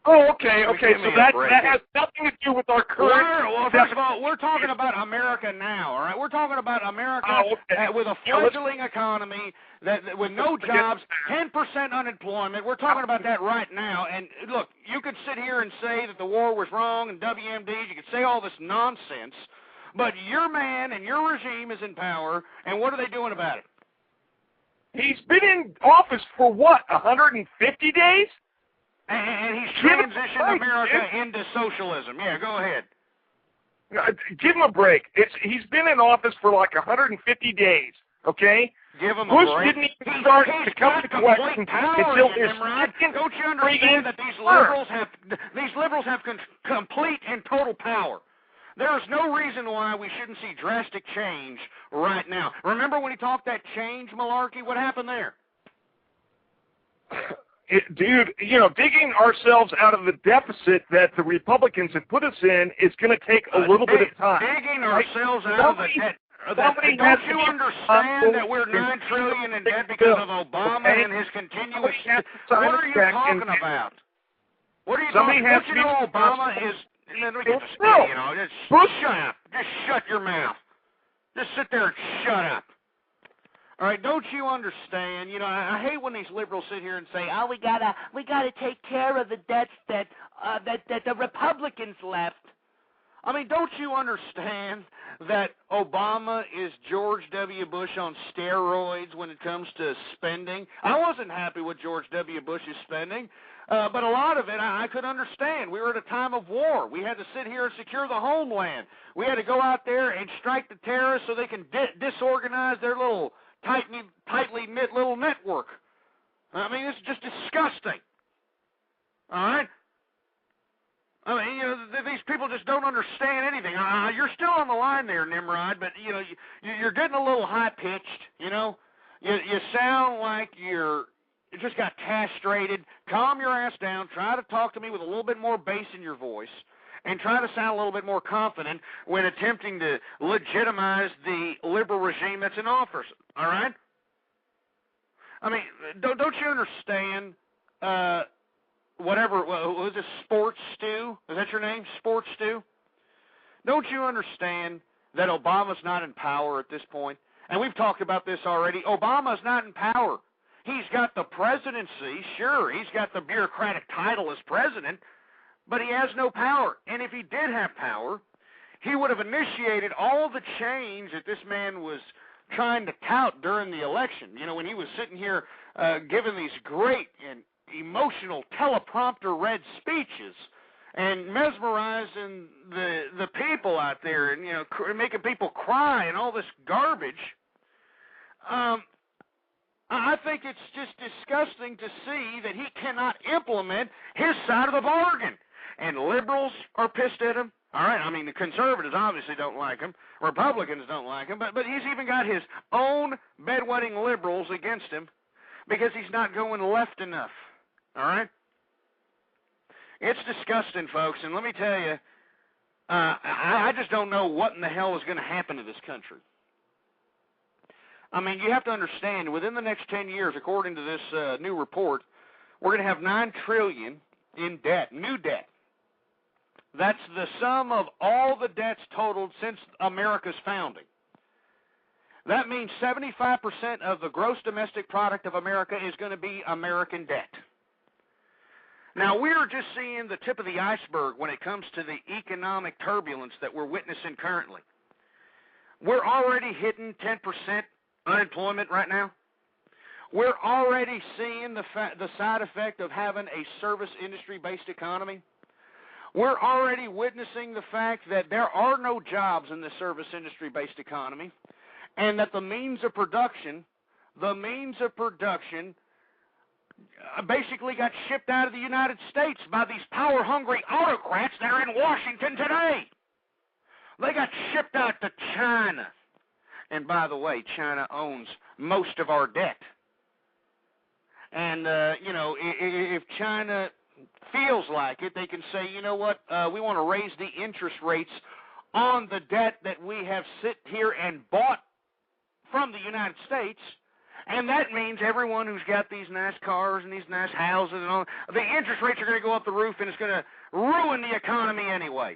Oh, okay. So that has nothing to do with our current. Well, first of all, we're talking about America now, all right? We're talking about America with a fledgling economy, that with no jobs, 10% unemployment. We're talking about that right now. And look, you could sit here and say that the war was wrong and WMDs. You could say all this nonsense, but your man and your regime is in power, and what are they doing about it? He's been in office for what, 150 days? And he's transitioned America into socialism. Yeah, go ahead. Give him a break. He's been in office for like 150 days, okay? Give him Bush a break. didn't even start to come to election until his second. Don't you understand that these liberals have complete and total power? There is no reason why we shouldn't see drastic change right now. Remember when he talked that change malarkey? What happened there? Dude, digging ourselves out of the deficit that the Republicans have put us in is going to take a little bit of time. Digging ourselves out of the debt. Don't you understand that we're $9 trillion in debt because of Obama and his continuous? What are you talking about? What are you talking about? Don't you know Obama is? Just shut up. Just shut your mouth. Just sit there and shut up. All right, don't you understand? I hate when these liberals sit here and say, "Oh, we gotta take care of the debts that the Republicans left." I mean, don't you understand that Obama is George W. Bush on steroids when it comes to spending? I wasn't happy with George W. Bush's spending, but a lot of it I could understand. We were at a time of war. We had to sit here and secure the homeland. We had to go out there and strike the terrorists so they can disorganize their little tightly knit little network. I mean, it's just disgusting. All right? I mean, these people just don't understand anything. You're still on the line there, Nimrod, but, you're getting a little high-pitched, You sound like you just got castrated. Calm your ass down. Try to talk to me with a little bit more bass in your voice, and try to sound a little bit more confident when attempting to legitimize the liberal regime that's in office, all right? I mean, don't you understand, what was this, Sports Stew? Is that your name, Sports Stew? Don't you understand that Obama's not in power at this point? And we've talked about this already. Obama's not in power. He's got the presidency, sure, he's got the bureaucratic title as president, but he has no power. And if he did have power, he would have initiated all the change that this man was trying to tout during the election. When he was sitting here giving these great and emotional teleprompter-read speeches and mesmerizing the people out there and, making people cry and all this garbage. I think it's just disgusting to see that he cannot implement his side of the bargain. And liberals are pissed at him. All right, I mean, the conservatives obviously don't like him. Republicans don't like him. But he's even got his own bedwetting liberals against him because he's not going left enough. All right? It's disgusting, folks. And let me tell you, I just don't know what in the hell is going to happen to this country. I mean, you have to understand, within the next 10 years, according to this new report, we're going to have $9 trillion in debt, new debt. That's the sum of all the debts totaled since America's founding. That means 75% of the gross domestic product of America is going to be American debt. Now, we're just seeing the tip of the iceberg when it comes to the economic turbulence that we're witnessing currently. We're already hitting 10% unemployment right now. We're already seeing the side effect of having a service industry-based economy. We're already witnessing the fact that there are no jobs in the service industry-based economy, and that the means of production basically got shipped out of the United States by these power-hungry autocrats that are in Washington today. They got shipped out to China. And by the way, China owns most of our debt. And, if China feels like it, they can say, you know what, we want to raise the interest rates on the debt that we have sit here and bought from the United States, And that means everyone who's got these nice cars and these nice houses and all, the interest rates are going to go up the roof, and it's going to ruin the economy anyway.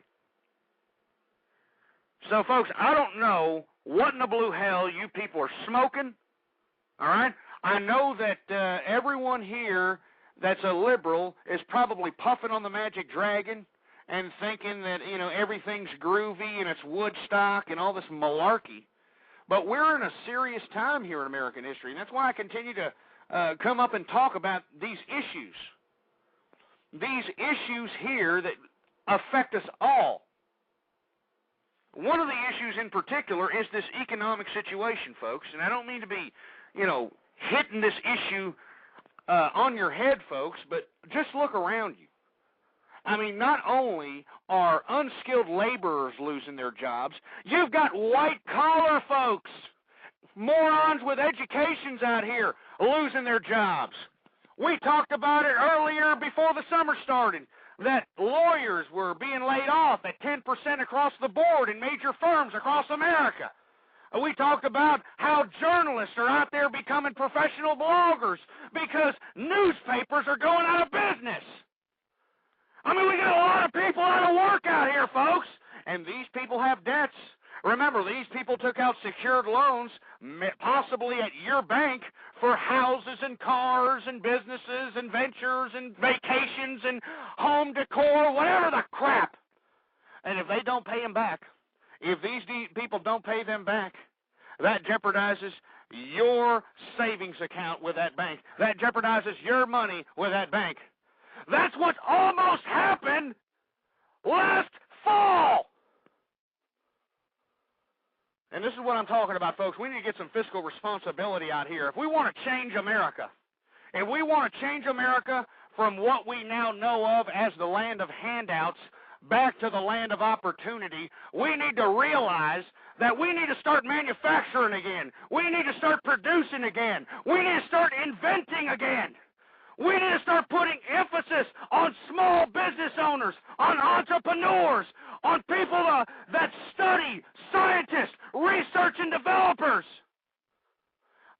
So, folks, I don't know what in the blue hell you people are smoking, all right? I know that everyone here that's a liberal is probably puffing on the magic dragon and thinking that, you know, everything's groovy and it's Woodstock and all this malarkey. But we're in a serious time here in American history, and that's why I continue to come up and talk about these issues. These issues here that affect us all. One of the issues in particular is this economic situation, folks, and I don't mean to be, you know, hitting this issue on your head, folks, but just look around you. I mean, not only are unskilled laborers losing their jobs, you've got white-collar folks, morons with educations out here losing their jobs. We talked about it earlier before the summer started, that lawyers were being laid off at 10% across the board in major firms across America. We talked about how journalists are out there becoming professional bloggers because newspapers are going out of business. I mean, we got a lot of people out of work out here, folks, and these people have debts. Remember, these people took out secured loans, possibly at your bank, for houses and cars and businesses and ventures and vacations and home decor, whatever the crap. And if they don't pay them back, if these people don't pay them back, that jeopardizes your savings account with that bank. That jeopardizes your money with that bank. That's what almost happened last fall. And this is what I'm talking about, folks. We need to get some fiscal responsibility out here. If we want to change America, if we want to change America from what we now know of as the land of handouts back to the land of opportunity, we need to realize that we need to start manufacturing again. We need to start producing again. We need to start inventing again. We need to start putting emphasis on small business owners, on entrepreneurs, on people that study, scientists, research and developers.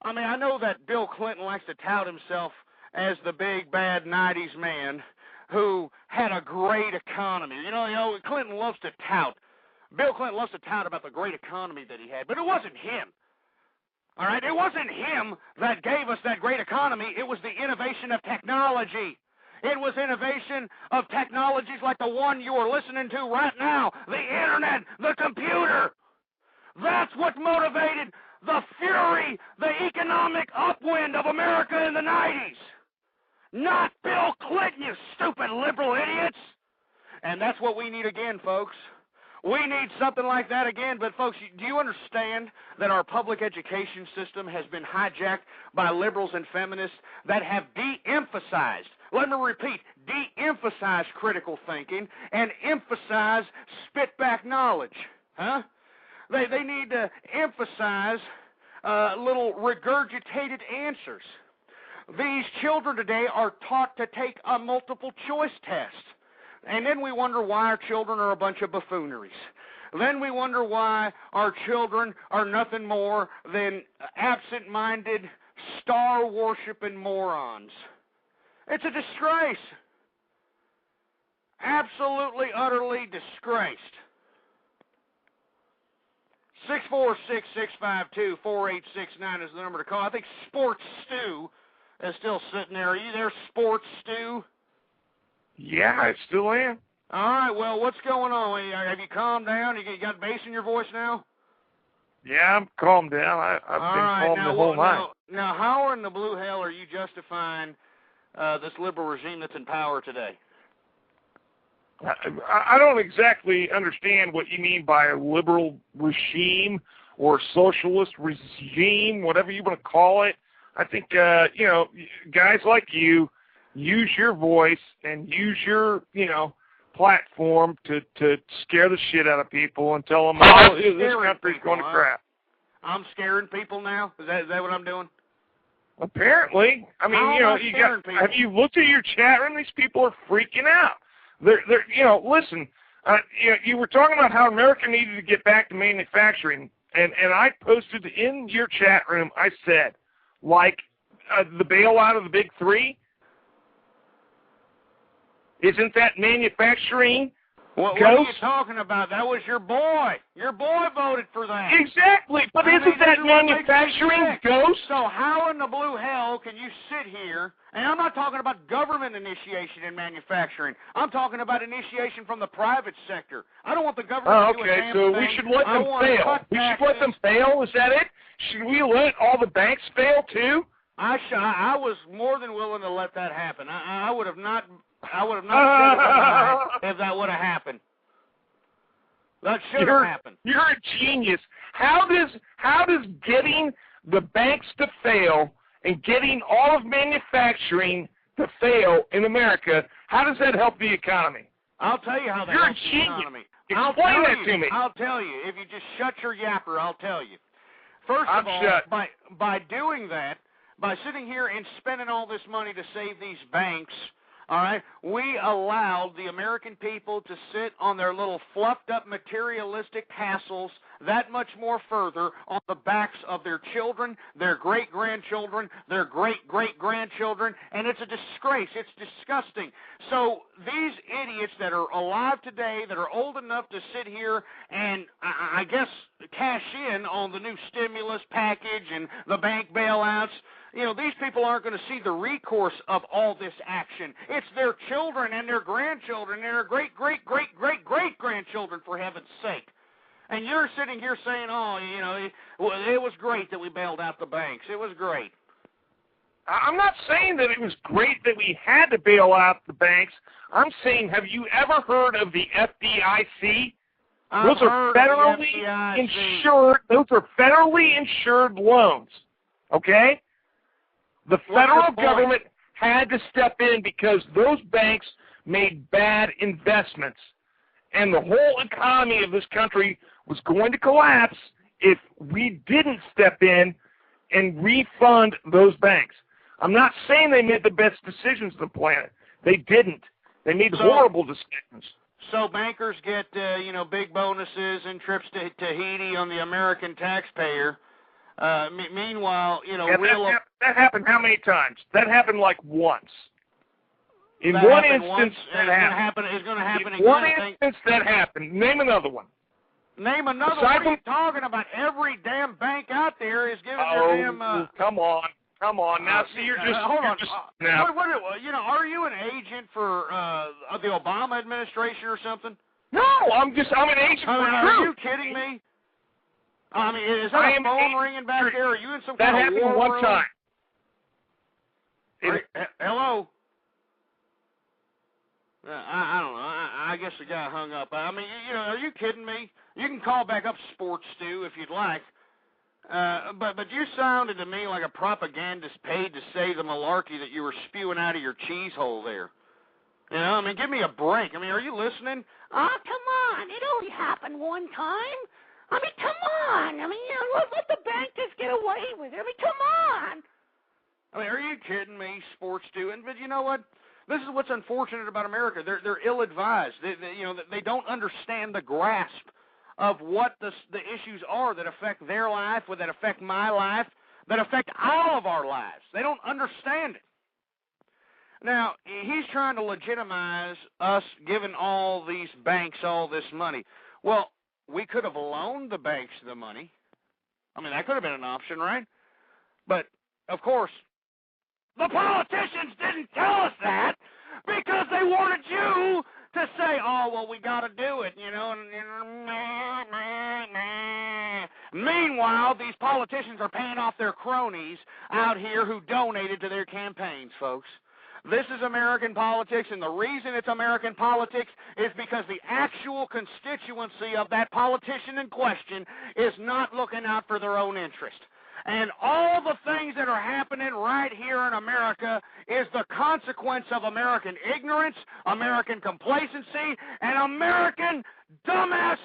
I mean, I know that Bill Clinton likes to tout himself as the big, bad 90s man who had a great economy. You know, Clinton loves to tout. Bill Clinton loves to tout about the great economy that he had, but it wasn't him. All right, it wasn't him that gave us that great economy. It was the innovation of technology. It was innovation of technologies like the one you are listening to right now, the internet, the computer. That's what motivated the fury, the economic upwind of America in the 90s. Not Bill Clinton, you stupid liberal idiots. And that's what we need again, folks. We need something like that again, but folks, do you understand that our public education system has been hijacked by liberals and feminists that have de-emphasized, let me repeat, de-emphasized critical thinking and emphasize spit-back knowledge? Huh? They need to emphasize little regurgitated answers. These children today are taught to take a multiple choice test. And then we wonder why our children are a bunch of buffooneries. Then we wonder why our children are nothing more than absent-minded, star-worshiping morons. It's a disgrace. Absolutely, utterly disgraced. 646-652-4869 is the number to call. I think Sports Stew is still sitting there. Are you there, Sports Stew? Yeah, I still am. All right, well, what's going on? Have you calmed down? You got bass in your voice now? Yeah, I'm calmed down. I've been calm the whole night. Now, how in the blue hell are you justifying this liberal regime that's in power today? I don't exactly understand what you mean by a liberal regime or socialist regime, whatever you want to call it. I think, guys like you use your voice and use your, platform to scare the shit out of people and tell them, this country's going to crap. I'm scaring people now? Is that what I'm doing? Apparently. I mean, have you looked at your chat room? These people are freaking out. They're listen, you were talking about how America needed to get back to manufacturing, and I posted in your chat room, I said, like the bailout of the big three? Isn't that manufacturing? What are you talking about? That was your boy. Your boy voted for that. Exactly, but isn't that manufacturing ghost? So how in the blue hell can you sit here, and I'm not talking about government initiation in manufacturing. I'm talking about initiation from the private sector. I don't want the government to do a damn thing. We should let them fail. We should let them fail? Is that it? Should we let all the banks fail too? I was more than willing to let that happen. I would have not said it if that would have happened. That should have happened. You're a genius. How does getting the banks to fail and getting all of manufacturing to fail in America, how does that help the economy? I'll tell you how that You're helps a the genius. economy. Explain that to me. I'll tell you. If you just shut your yapper, I'll tell you. First of all, by doing that, by sitting here and spending all this money to save these banks, all right, we allowed the American people to sit on their little fluffed-up materialistic castles that much more further on the backs of their children, their great-grandchildren, their great-great-grandchildren, and it's a disgrace. It's disgusting. So these idiots that are alive today, that are old enough to sit here and, I guess, cash in on the new stimulus package and the bank bailouts, you know, these people aren't going to see the recourse of all this action. It's their children and their grandchildren and their great-great-great-great-great-grandchildren, for heaven's sake. And you're sitting here saying, oh, you know, it was great that we bailed out the banks. It was great. I'm not saying that it was great that we had to bail out the banks. I'm saying, have you ever heard of the FDIC? Those are federally insured. Those are federally insured loans. Okay? The federal government had to step in because those banks made bad investments. And the whole economy of this country was going to collapse if we didn't step in and refund those banks. I'm not saying they made the best decisions on the planet. They didn't. They made horrible decisions. So bankers get, big bonuses and trips to Tahiti on the American taxpayer. Meanwhile, that happened how many times? That happened like once. In one instance, that happened. It's going to happen again. One instance that happened. Name another one. Name another one. What are you talking about? Every damn bank out there is giving their damn... Come on. Now, see, you're just... Hold on. Now. Are you an agent for the Obama administration or something? No, I'm an agent for Trump. Are you kidding me? I mean, is that a phone ringing back there? Are you in some kind of war room? That happened one time. Hello? I don't know. I guess the guy hung up. I mean, are you kidding me? You can call back up Sports Stew if you'd like. But you sounded to me like a propagandist paid to say the malarkey that you were spewing out of your cheese hole there. I mean, give me a break. I mean, are you listening? Oh, come on. It only happened one time. I mean, come on. I mean, let the bank just get away with it. I mean, come on. I mean, are you kidding me, Sports Stew? But you know what? This is what's unfortunate about America. They're ill-advised. They don't understand the grasp of what the issues are that affect their life, that affect my life, that affect all of our lives. They don't understand it. Now, he's trying to legitimize us giving all these banks all this money. Well, we could have loaned the banks the money. I mean, that could have been an option, right? But, of course, the politicians didn't tell us that because they wanted you to say, oh, well, we got to do it, Meanwhile, these politicians are paying off their cronies out here who donated to their campaigns, folks. This is American politics, and the reason it's American politics is because the actual constituency of that politician in question is not looking out for their own interest. And all the things that are happening right here in America is the consequence of American ignorance, American complacency, and American dumbass,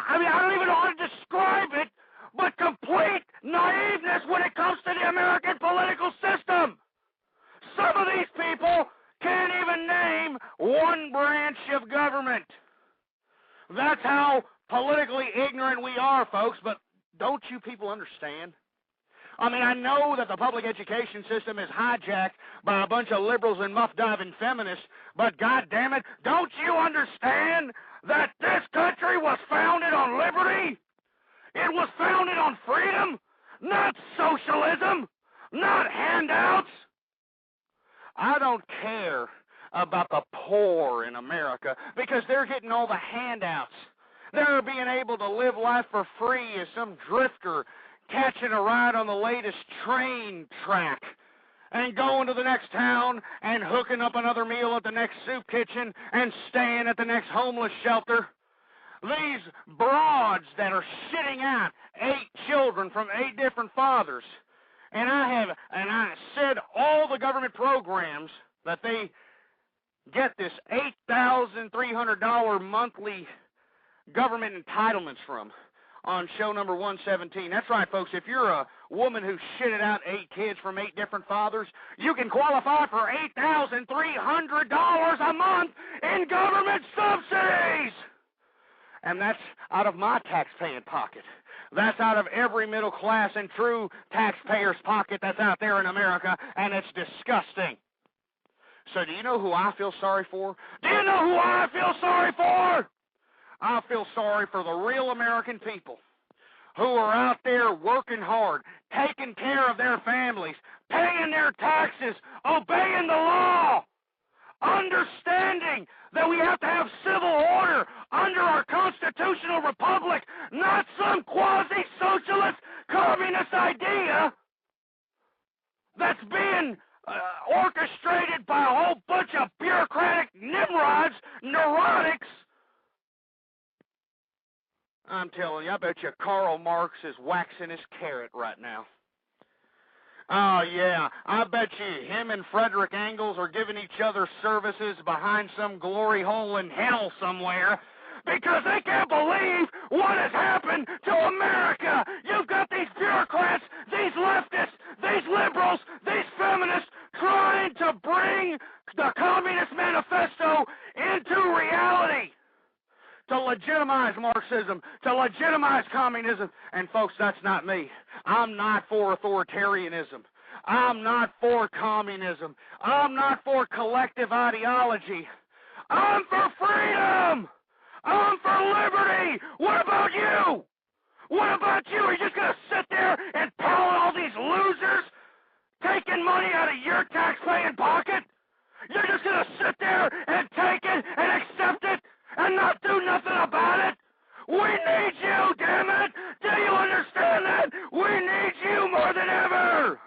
I don't even know how to describe it, but complete naiveness when it comes to the American political system. Some of these people can't even name one branch of government. That's how politically ignorant we are, folks, but don't you people understand? I mean, I know that the public education system is hijacked by a bunch of liberals and muff-diving feminists, but goddammit, don't you understand that this country was founded on liberty? It was founded on freedom, not socialism, not handouts. I don't care about the poor in America because they're getting all the handouts. They're being able to live life for free as some drifter catching a ride on the latest train track and going to the next town and hooking up another meal at the next soup kitchen and staying at the next homeless shelter. These broads that are shitting out 8 children from 8 different fathers. And I said all the government programs that they get this $8,300 monthly government entitlements from on show number 117. That's right, folks. If you're a woman who shitted out 8 kids from 8 different fathers, you can qualify for $8,300 a month in government subsidies. And that's out of my tax-paying pocket. That's out of every middle class and true taxpayer's pocket that's out there in America, and it's disgusting. So do you know who I feel sorry for? Do you know who I feel sorry for? I feel sorry for the real American people who are out there working hard, taking care of their families, paying their taxes, obeying the law, understanding that we have to have civil order under our constitutional republic, not some quasi-socialist communist idea that's being orchestrated by a whole bunch of bureaucratic nimrods, neurotics. I'm telling you, I bet you Karl Marx is waxing his carrot right now. Oh, yeah, I bet you him and Frederick Engels are giving each other services behind some glory hole in hell somewhere because they can't believe what has happened to America. You've got these bureaucrats, these leftists, these liberals, these feminists trying to bring the Communist Manifesto into reality, to legitimize Marxism, to legitimize communism. And folks, that's not me. I'm not for authoritarianism. I'm not for communism. I'm not for collective ideology. I'm for freedom. I'm for liberty. What about you? What about you? Are you just going to sit there and pound all these losers taking money out of your tax-paying pocket? You're just going to sit there and take it and accept it and not do nothing about it? We need you, damn it! Do you understand that? We need you more than ever!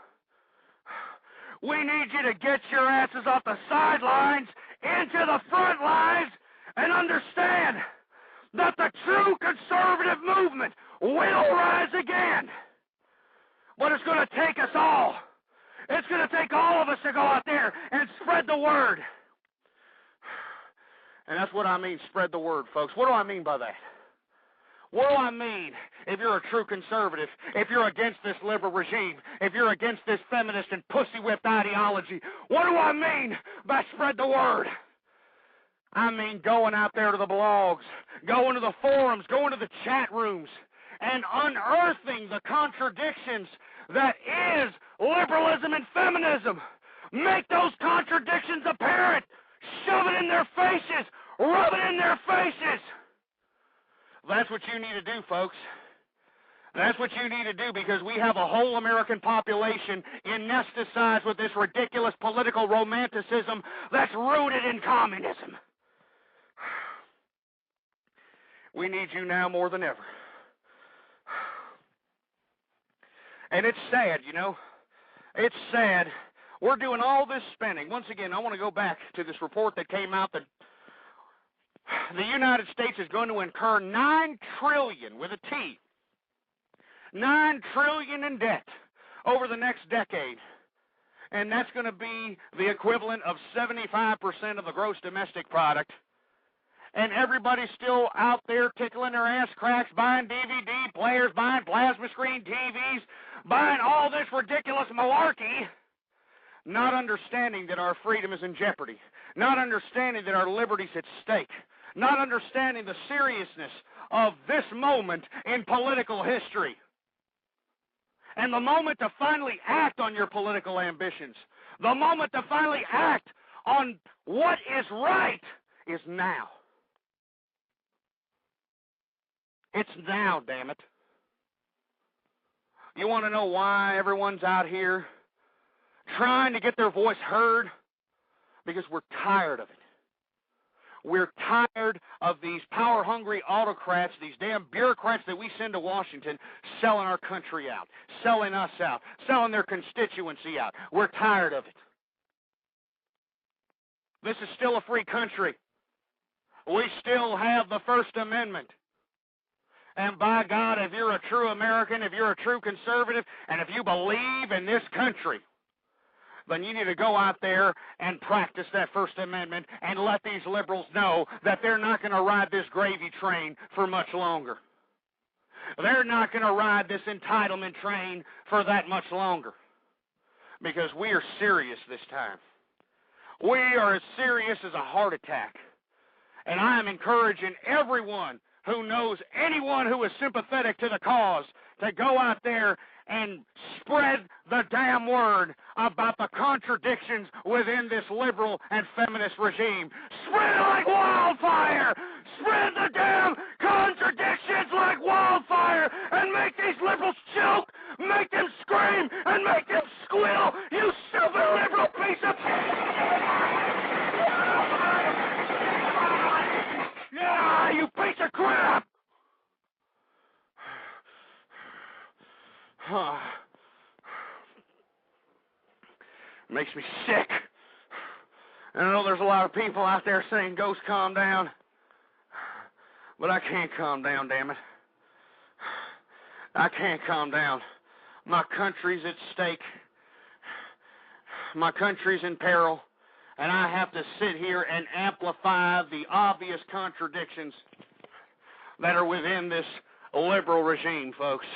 We need you to get your asses off the sidelines into the front lines and understand that the true conservative movement will rise again. But it's going to take us all. It's going to take all of us to go out there and spread the word. And that's what I mean, spread the word, folks. What do I mean by that? What do I mean if you're a true conservative, if you're against this liberal regime, if you're against this feminist and pussy-whipped ideology? What do I mean by spread the word? I mean going out there to the blogs, going to the forums, going to the chat rooms, and unearthing the contradictions that is liberalism and feminism. Make those contradictions apparent. Shove it in their faces. Rub it in their faces. That's what you need to do, folks. That's what you need to do, because we have a whole American population anesthetized with this ridiculous political romanticism that's rooted in communism. We need you now more than ever. And it's sad, you know. It's sad. We're doing all this spending. Once again, I want to go back to this report that came out that the United States is going to incur $9 trillion, with a T, $9 trillion in debt over the next decade. And that's going to be the equivalent of 75% of the gross domestic product. And everybody's still out there tickling their ass cracks, buying DVD players, buying plasma screen TVs, buying all this ridiculous malarkey, not understanding that our freedom is in jeopardy, not understanding that our liberty's at stake, not understanding the seriousness of this moment in political history. And the moment to finally act on your political ambitions, the moment to finally act on what is right is now. It's now, damn it. You want to know why everyone's out here trying to get their voice heard? Because we're tired of it. We're tired of these power-hungry autocrats, these damn bureaucrats that we send to Washington selling our country out, selling us out, selling their constituency out. We're tired of it. This is still a free country. We still have the First Amendment. And by God, if you're a true American, if you're a true conservative, and if you believe in this country, then you need to go out there and practice that First Amendment and let these liberals know that they're not going to ride this gravy train for much longer. They're not going to ride this entitlement train for that much longer. Because we are serious this time. We are as serious as a heart attack. And I am encouraging everyone who knows anyone who is sympathetic to the cause to go out there and spread the damn word about the contradictions within this liberal and feminist regime. Spread it like wildfire! Spread the damn contradictions like wildfire and make these liberals choke, make them scream, and make them squeal! You stupid liberal piece of... Yeah, you piece of crap! Makes me sick. And I know there's a lot of people out there saying, Ghost, calm down. But I can't calm down, damn it. I can't calm down. My country's at stake. My country's in peril. And I have to sit here and amplify the obvious contradictions that are within this liberal regime, folks.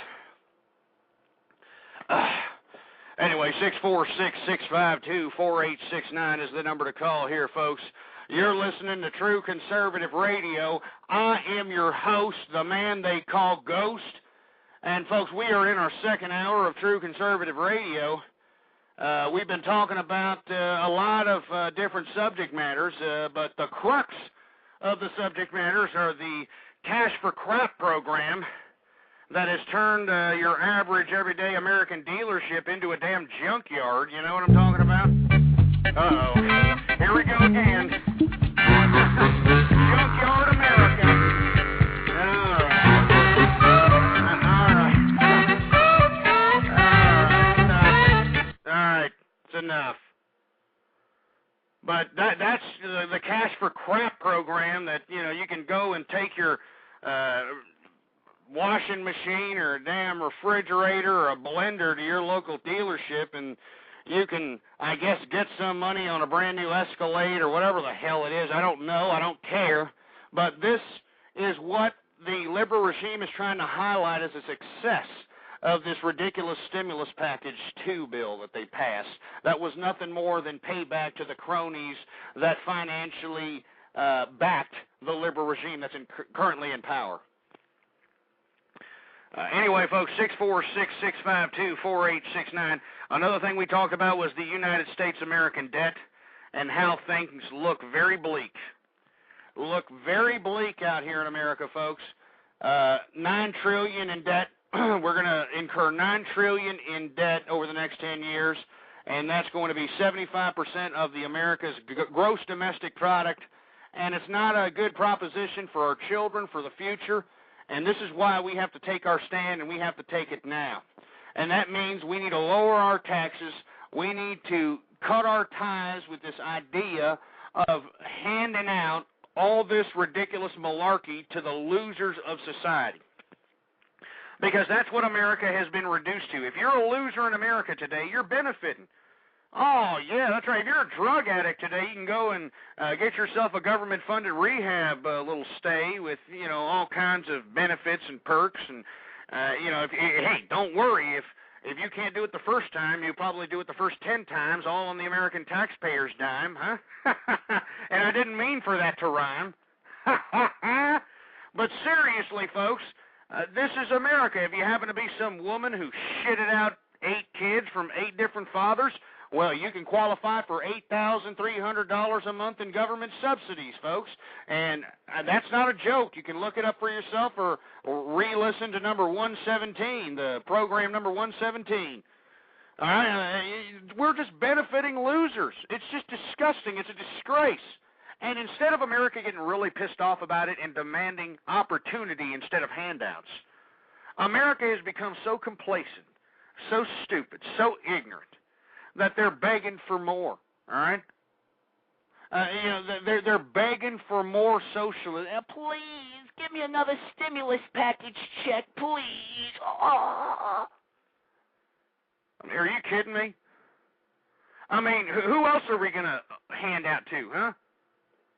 Anyway, 646-652-4869 is the number to call here, folks. You're listening to True Conservative Radio. I am your host, the man they call Ghost. And, folks, we are in our second hour of True Conservative Radio. We've been talking about a lot of different subject matters, but the crux of the subject matters are the Cash for Crap program that has turned your average everyday American dealership into a damn junkyard. You know what I'm talking about? Uh-oh. Here we go again. Junkyard America. All right. It's enough. But that's the Cash for Crap program that, you know, you can go and take your washing machine or a damn refrigerator or a blender to your local dealership, and you can, I guess, get some money on a brand new Escalade or whatever the hell it is. I don't know. I don't care. But this is what the liberal regime is trying to highlight as a success of this ridiculous stimulus package 2 bill that they passed. That was nothing more than payback to the cronies that financially backed the liberal regime that's currently in power. Anyway, folks, 646-652-4869. Another thing we talked about was the United States American debt and how things look very bleak. Look very bleak out here in America, folks. $9 trillion in debt. We're going to incur $9 trillion in debt over the next 10 years, and that's going to be 75% of the America's gross domestic product. And it's not a good proposition for our children, for the future. And this is why we have to take our stand, and we have to take it now. And that means we need to lower our taxes. We need to cut our ties with this idea of handing out all this ridiculous malarkey to the losers of society. Because that's what America has been reduced to. If you're a loser in America today, you're benefiting. Oh, yeah, that's right. If you're a drug addict today, you can go and get yourself a government-funded rehab little stay with, you know, all kinds of benefits and perks. And, you know, hey, don't worry. If you can't do it the first time, you'll probably do it the first 10 times, all on the American taxpayer's dime, huh? And I didn't mean for that to rhyme. But seriously, folks, This is America. If you happen to be some woman who shitted out 8 kids from 8 different fathers, well, you can qualify for $8,300 a month in government subsidies, folks. And that's not a joke. You can look it up for yourself or re-listen to number 117, the program number 117. All right? We're just benefiting losers. It's just disgusting. It's a disgrace. And instead of America getting really pissed off about it and demanding opportunity instead of handouts, America has become so complacent, so stupid, so ignorant, that they're begging for more, all right? They're begging for more socialism. Please, give me another stimulus package check, please. Oh. Are you kidding me? I mean, who else are we going to hand out to, huh?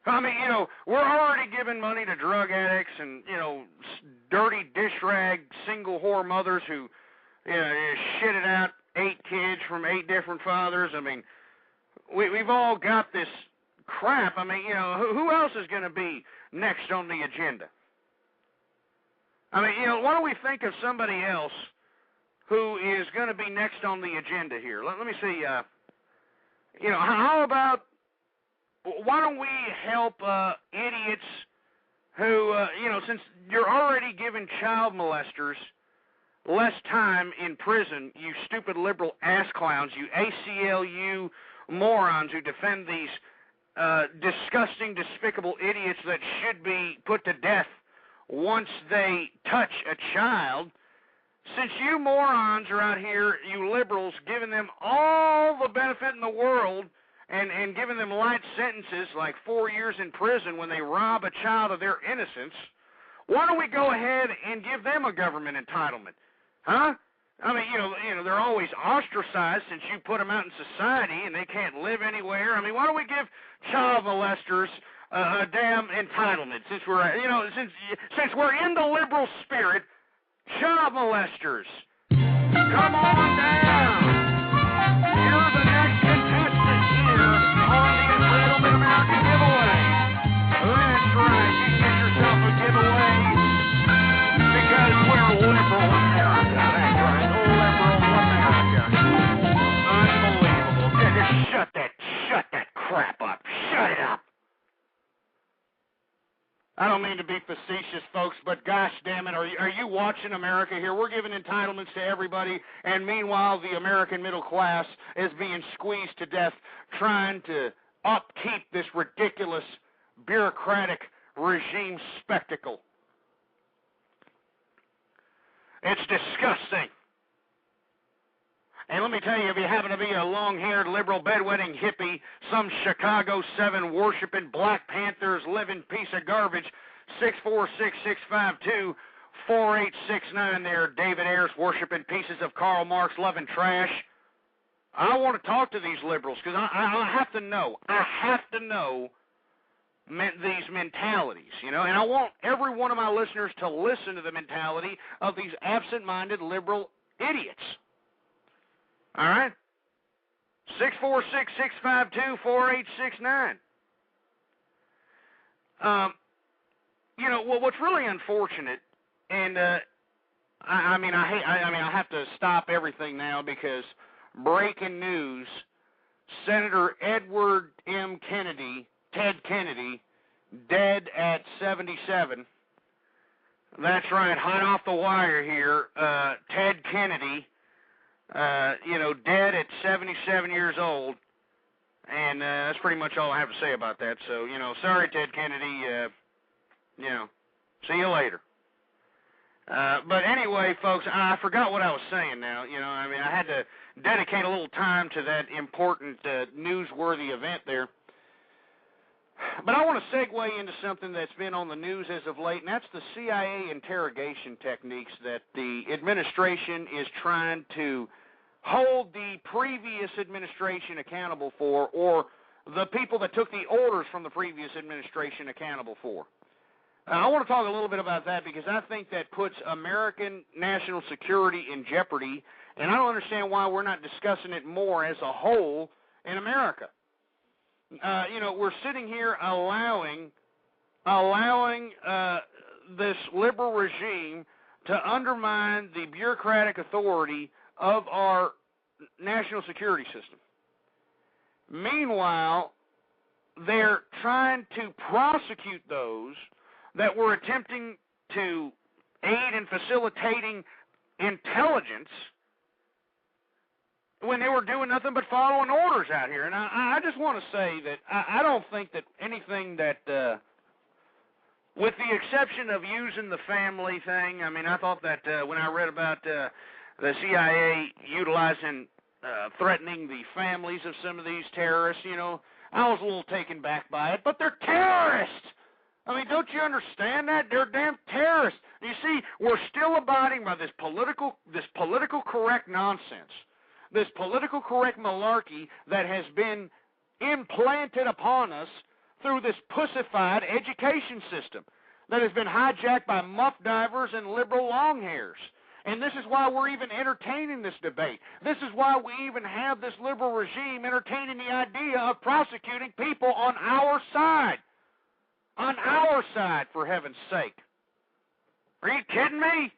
I mean, we're already giving money to drug addicts and, dirty dish rag single whore mothers who, shitted out 8 kids from 8 different fathers. I mean, we've all got this crap. I mean, who else is going to be next on the agenda? I mean, why don't we think of somebody else who is going to be next on the agenda here? Let me see. How about, why don't we help idiots who, since you're already giving child molesters less time in prison, you stupid liberal ass clowns, you ACLU morons who defend these disgusting, despicable idiots that should be put to death once they touch a child. Since you morons are out here, you liberals, giving them all the benefit in the world and giving them light sentences like 4 years in prison when they rob a child of their innocence, why don't we go ahead and give them a government entitlement? Huh? I mean, they're always ostracized since you put them out in society and they can't live anywhere. I mean, why don't we give child molesters a damn entitlement since we're, since we're in the liberal spirit? Child molesters, come on down. You're the next contestant here on the Entitlement America giveaway. That's right. You get yourself a giveaway because we're liberal America. That's right. Liberal America. Unbelievable. Just shut that crap up. Shut it up. I don't mean to be facetious, folks, but gosh damn it, are you watching America here? We're giving entitlements to everybody, and meanwhile the American middle class is being squeezed to death trying to upkeep this ridiculous bureaucratic regime spectacle. It's disgusting. And let me tell you, if you happen to be a long-haired liberal bedwetting hippie, some Chicago 7 worshiping Black Panthers living piece of garbage, 646-652-4869 there, David Ayers worshiping pieces of Karl Marx loving trash. I want to talk to these liberals because I have to know. I have to know these mentalities, and I want every one of my listeners to listen to the mentality of these absent-minded liberal idiots. All right? 646-652-4869. What's really unfortunate, and I have to stop everything now because breaking news: Senator Edward M. Kennedy, Ted Kennedy, dead at 77. That's right, hot off the wire here. Ted Kennedy. Dead at 77 years old, and that's pretty much all I have to say about that. So, sorry, Ted Kennedy, see you later. But anyway, folks, I forgot what I was saying now. I had to dedicate a little time to that important, newsworthy event there. But I want to segue into something that's been on the news as of late, and that's the CIA interrogation techniques that the administration is trying to hold the previous administration accountable for, or the people that took the orders from the previous administration accountable for. I want to talk a little bit about that because I think that puts American national security in jeopardy, and I don't understand why we're not discussing it more as a whole in America. We're sitting here allowing this liberal regime to undermine the bureaucratic authority of our national security system. Meanwhile, they're trying to prosecute those that were attempting to aid in facilitating intelligence when they were doing nothing but following orders out here. And I just want to say that I don't think that anything that, with the exception of using the family thing, I mean, I thought that when I read about the CIA utilizing, threatening the families of some of these terrorists, you know, I was a little taken back by it. But they're terrorists! I mean, don't you understand that? They're damn terrorists. You see, we're still abiding by this political correct nonsense, this political correct malarkey that has been implanted upon us through this pussified education system that has been hijacked by muff divers and liberal longhairs. And this is why we're even entertaining this debate. This is why we even have this liberal regime entertaining the idea of prosecuting people on our side. On our side, for heaven's sake. Are you kidding me?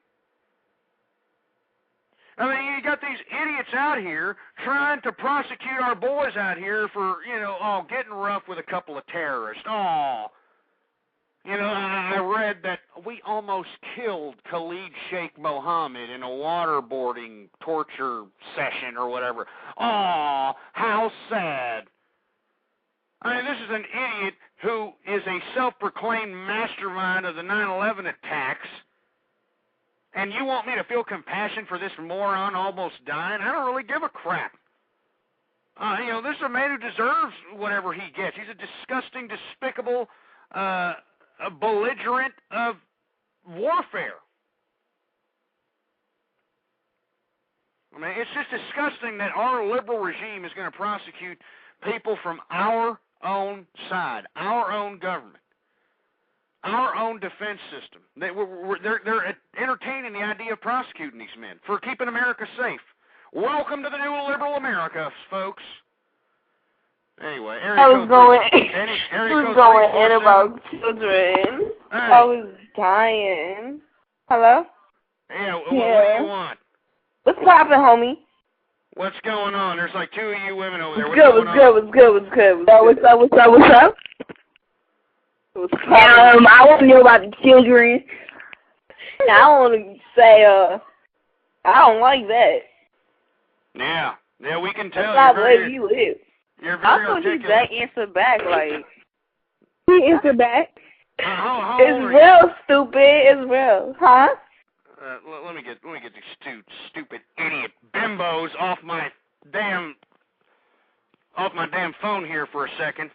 I mean, you got these idiots out here trying to prosecute our boys out here for, you know, getting rough with a couple of terrorists. You know, I read that we almost killed Khalid Sheikh Mohammed in a waterboarding torture session or whatever. How sad. I mean, this is an idiot who is a self-proclaimed mastermind of the 9/11 attacks, and you want me to feel compassion for this moron almost dying? I don't really give a crap. You know, this is a man who deserves whatever he gets. He's a disgusting, despicable, a belligerent of warfare. I mean, it's just disgusting that our liberal regime is going to prosecute people from our own side, our own government, our own defense system. They're entertaining the idea of prosecuting these men for keeping America safe. Welcome to the new liberal America, folks. Anyway, I was going in about children. Hey. I was dying. Hello? Yeah, what do you want? What's poppin', homie? What's going on? There's like two of you women over there. What's good? What's up? I want to know about the children. I want to say, I don't like that. Yeah, we can tell. That's not where you live. You're very I thought articulate. that answer back, like. He answered back. How It's old are real, stupid. It's real. Huh? Let me get these stupid idiot bimbos off my damn phone here for a second.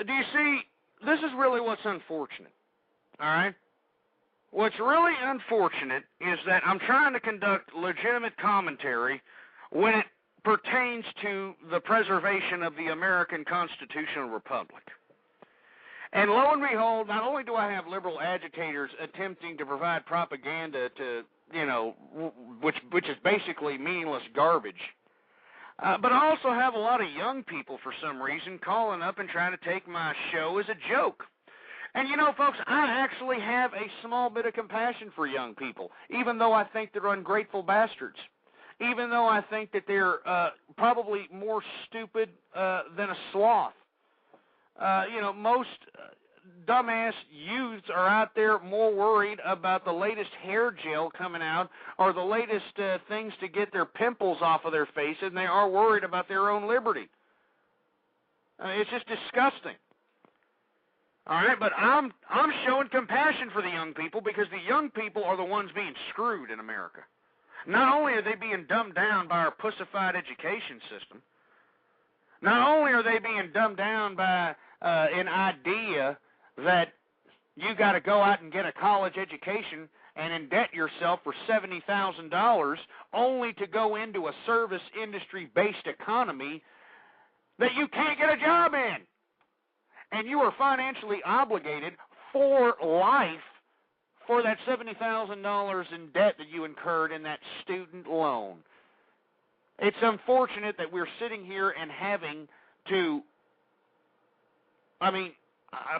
Do you see? This is really what's unfortunate. All right. What's really unfortunate is that I'm trying to conduct legitimate commentary when it pertains to the preservation of the American constitutional republic. And lo and behold, not only do I have liberal agitators attempting to provide propaganda to, you know, which is basically meaningless garbage, but I also have a lot of young people, for some reason, calling up and trying to take my show as a joke. And, you know, folks, I actually have a small bit of compassion for young people, even though I think they're ungrateful bastards, even though I think that they're probably more stupid than a sloth. You know, most dumbass youths are out there more worried about the latest hair gel coming out or the latest things to get their pimples off of their face than they are worried about their own liberty. It's just disgusting. All right, but I'm showing compassion for the young people because the young people are the ones being screwed in America. Not only are they being dumbed down by our pussified education system, not only are they being dumbed down by an idea that you got to go out and get a college education and indebt yourself for $70,000 only to go into a service industry-based economy that you can't get a job in. And you are financially obligated for life for that $70,000 in debt that you incurred in that student loan. It's unfortunate that we're sitting here and having to,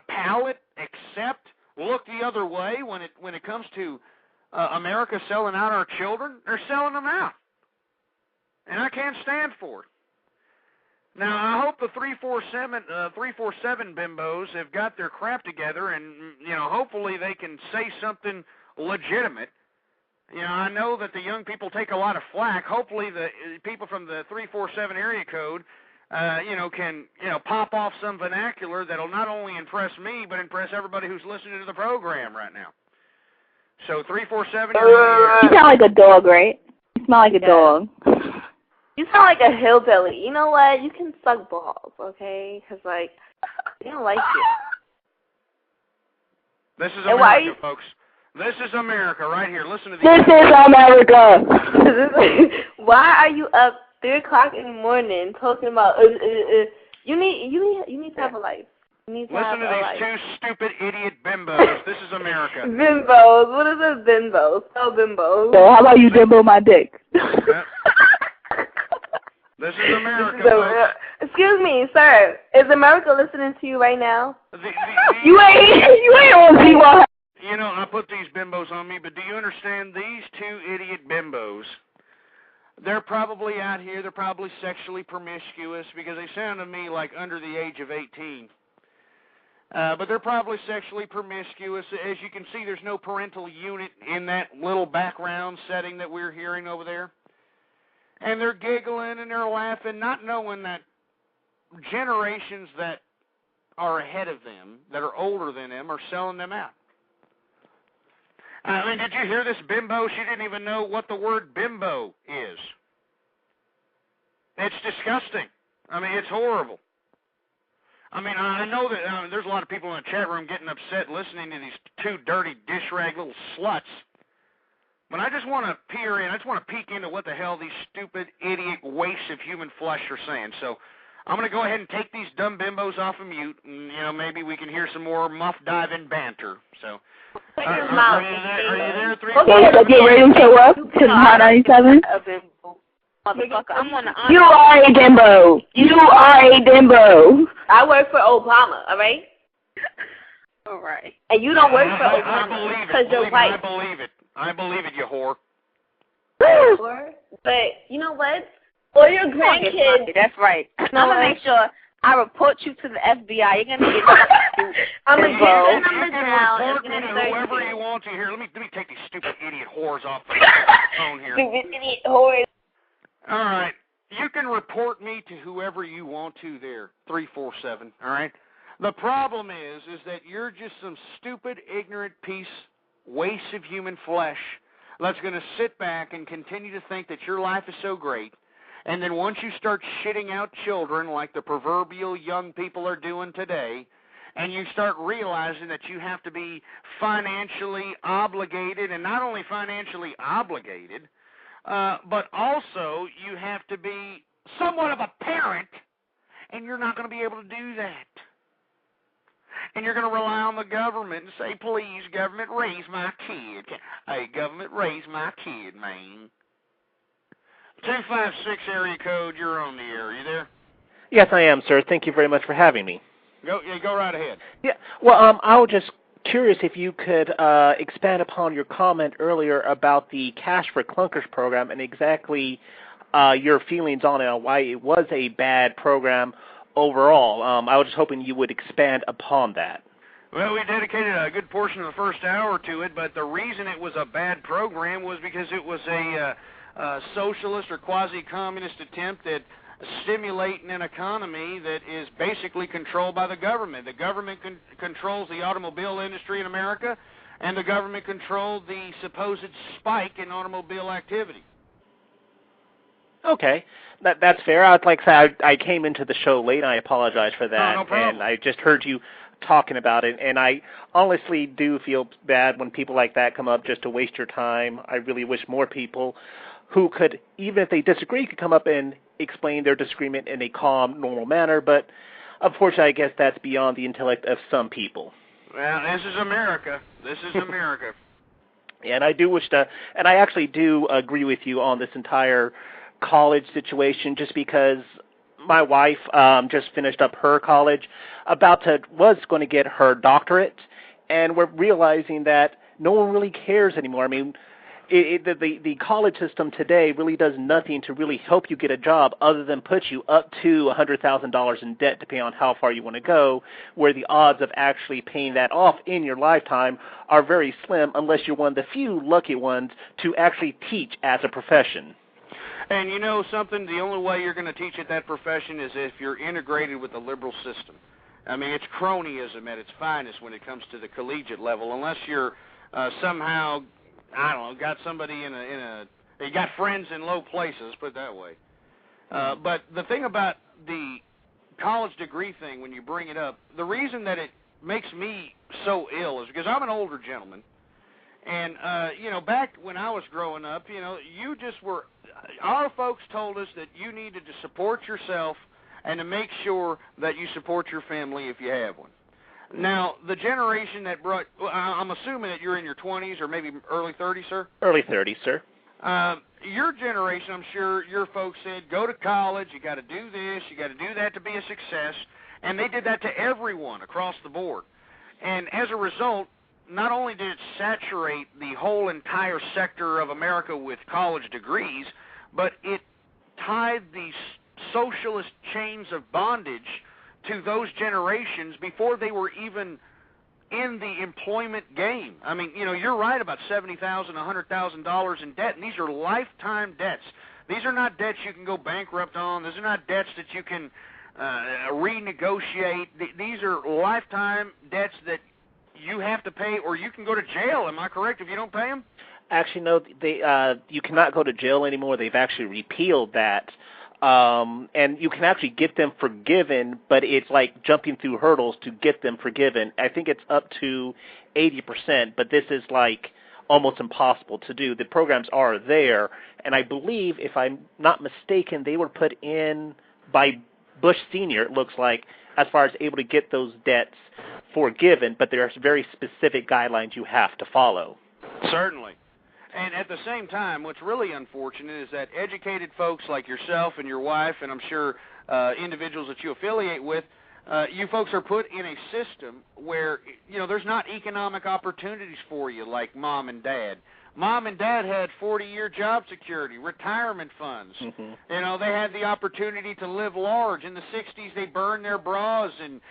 palate, accept look the other way when it comes to America selling out our children. They're selling them out, and I can't stand for it. Now, I hope the 347 bimbos have got their crap together, and hopefully they can say something legitimate. I know that the young people take a lot of flack. Hopefully, the people from the 347 area code, can pop off some vernacular that'll not only impress me but impress everybody who's listening to the program right now. So 347. You sound like a dog, right? You smell like a dog. You sound like a hillbilly. You know what? You can suck balls, okay? Because, they don't like you. This is America, folks. This is America right here. Listen to these. This is America. Why are you up 3 o'clock in the morning talking about, you need to have a life. Listen to these two stupid idiot bimbos. This is America. Bimbos. What is this bimbos? Spell bimbos. So how about you bimbo my dick? This is America. Excuse me, sir. Is America listening to you right now? You ain't on Z1. I put these bimbos on me, but do you understand these two idiot bimbos? They're probably out here. They're probably sexually promiscuous because they sound to me like under the age of 18. But they're probably sexually promiscuous. As you can see, there's no parental unit in that little background setting that we're hearing over there. And they're giggling and they're laughing, not knowing that generations that are ahead of them, that are older than them, are selling them out. I mean, did you hear this bimbo? She didn't even know what the word bimbo is. It's disgusting. I mean, it's horrible. I mean, I know that there's a lot of people in the chat room getting upset listening to these two dirty dish rag little sluts. But I just want to peer in. I just want to peek into what the hell these stupid, idiot wastes of human flesh are saying. So I'm going to go ahead and take these dumb bimbos off of mute, and maybe we can hear some more muff diving banter. So, are you there? Okay, get ready to show up to Hot 97. You are a bimbo. You are a bimbo. I work for Obama, all right? All right. And you don't work for Obama because you're white. I believe it. I believe it, you whore. But you know what? For your grandkids. That's right. I'm going to make sure I report you to the FBI. You're going to get I'm going to get the You number down. report me to whoever you want to. Here, let me take these stupid idiot whores off the phone here. Stupid idiot whores. All right. You can report me to whoever you want to there, 347, all right? The problem is that you're just some stupid, ignorant waste of human flesh that's going to sit back and continue to think that your life is so great, and then once you start shitting out children like the proverbial young people are doing today, and you start realizing that you have to be financially obligated, and not only financially obligated, but also you have to be somewhat of a parent, and you're not going to be able to do that. And you're going to rely on the government and say, please, government, raise my kid. Hey, government, raise my kid, man. 256 area code, you're on the air. Are you there? Yes, I am, sir. Thank you very much for having me. Go right ahead. Yeah. Well, I was just curious if you could expand upon your comment earlier about the Cash for Clunkers program and exactly your feelings on it, on why it was a bad program overall. I was just hoping you would expand upon that. Well, we dedicated a good portion of the first hour to it, but the reason it was a bad program was because it was a socialist or quasi-communist attempt at stimulating an economy that is basically controlled by the government. The government controls the automobile industry in America, and the government controlled the supposed spike in automobile activity. Okay, that's fair. I came into the show late, and I apologize for that. No problem. And I just heard you talking about it, and I honestly do feel bad when people like that come up just to waste your time. I really wish more people who could, even if they disagree, could come up and explain their disagreement in a calm, normal manner, but unfortunately, I guess that's beyond the intellect of some people. Well, this is America. This is America. And I do wish to, and I actually do agree with you on this entire college situation, just because my wife just finished up her college, was going to get her doctorate, and we're realizing that no one really cares anymore. I mean, the college system today really does nothing to really help you get a job other than put you up to $100,000 in debt, depending on how far you want to go, where the odds of actually paying that off in your lifetime are very slim unless you're one of the few lucky ones to actually teach as a profession. And you know something, the only way you're going to teach at that profession is if you're integrated with the liberal system. I mean, it's cronyism at its finest when it comes to the collegiate level, unless you're somehow, I don't know, got somebody you got friends in low places, put it that way. But the thing about the college degree thing, when you bring it up, the reason that it makes me so ill is because I'm an older gentleman. And, you know, back when I was growing up, you know, our folks told us that you needed to support yourself and to make sure that you support your family if you have one. Now, the generation that I'm assuming that you're in your 20s or maybe early 30s, sir? Early 30s, sir. Your generation, I'm sure your folks said, go to college, you got to do this, you got to do that to be a success, and they did that to everyone across the board. And as a result, not only did it saturate the whole entire sector of America with college degrees, but it tied the socialist chains of bondage to those generations before they were even in the employment game. I mean, you know, you're right about $70,000, $100,000 in debt, and these are lifetime debts. These are not debts you can go bankrupt on. These are not debts that you can renegotiate. These are lifetime debts that you have to pay, or you can go to jail. Am I correct if you don't pay them? Actually, no. You cannot go to jail anymore. They've actually repealed that. And you can actually get them forgiven, but it's like jumping through hurdles to get them forgiven. I think it's up to 80%, but this is like almost impossible to do. The programs are there, and I believe, if I'm not mistaken, they were put in by Bush Sr., it looks like, as far as able to get those debts forgiven, but there are very specific guidelines you have to follow. Certainly. And at the same time, what's really unfortunate is that educated folks like yourself and your wife, and I'm sure individuals that you affiliate with, you folks are put in a system where, you know, there's not economic opportunities for you like mom and dad. Mom and dad had 40-year job security, retirement funds. Mm-hmm. You know, they had the opportunity to live large. In the 60s, they burned their bras and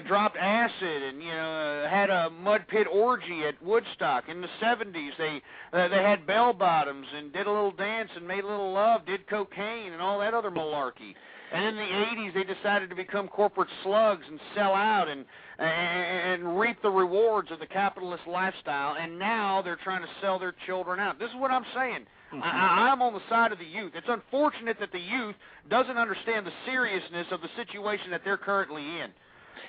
dropped acid and, you know, had a mud pit orgy at Woodstock. In the 70s, they had bell bottoms and did a little dance and made a little love, did cocaine and all that other malarkey. And in the 80s, they decided to become corporate slugs and sell out and reap the rewards of the capitalist lifestyle. And now they're trying to sell their children out. This is what I'm saying. Mm-hmm. I'm on the side of the youth. It's unfortunate that the youth doesn't understand the seriousness of the situation that they're currently in.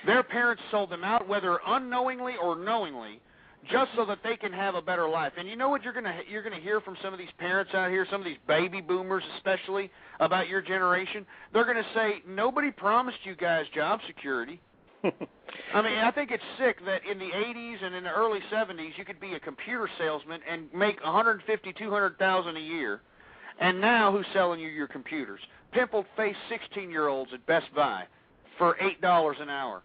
Their parents sold them out, whether unknowingly or knowingly, just so that they can have a better life. And you know what you're gonna hear from some of these parents out here, some of these baby boomers especially, about your generation? They're going to say, nobody promised you guys job security. I mean, I think it's sick that in the 80s and in the early 70s, you could be a computer salesman and make $150,000, $200,000 a year. And now who's selling you your computers? Pimpled-faced 16-year-olds at Best Buy for $8 an hour.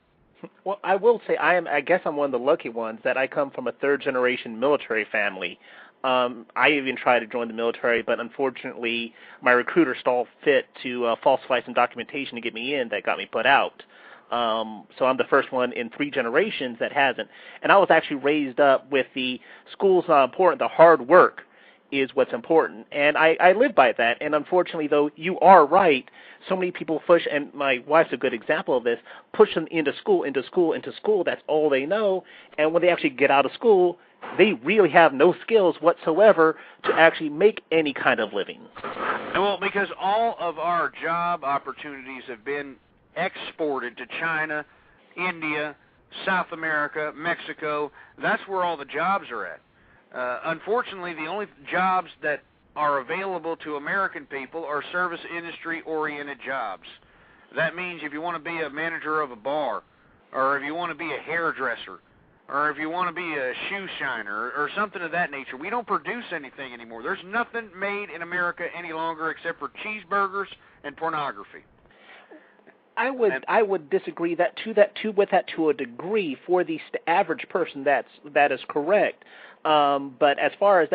Well, I will say I guess I'm one of the lucky ones that I come from a third-generation military family. I even tried to join the military, but unfortunately my recruiter saw fit to falsify some documentation to get me in that got me put out. So I'm the first one in 3 generations that hasn't. And I was actually raised up with the school's not important, the hard work is what's important. And I live by that. And unfortunately, though, you are right. So many people push, and my wife's a good example of this, push them into school. That's all they know. And when they actually get out of school, they really have no skills whatsoever to actually make any kind of living. Well, because all of our job opportunities have been exported to China, India, South America, Mexico. That's where all the jobs are at. Unfortunately, the only jobs that are available to American people are service industry-oriented jobs. That means if you want to be a manager of a bar, or if you want to be a hairdresser, or if you want to be a shoe shiner, or something of that nature, we don't produce anything anymore. There's nothing made in America any longer except for cheeseburgers and pornography. I would disagree with that to a degree. For the average person, that is correct. But as far as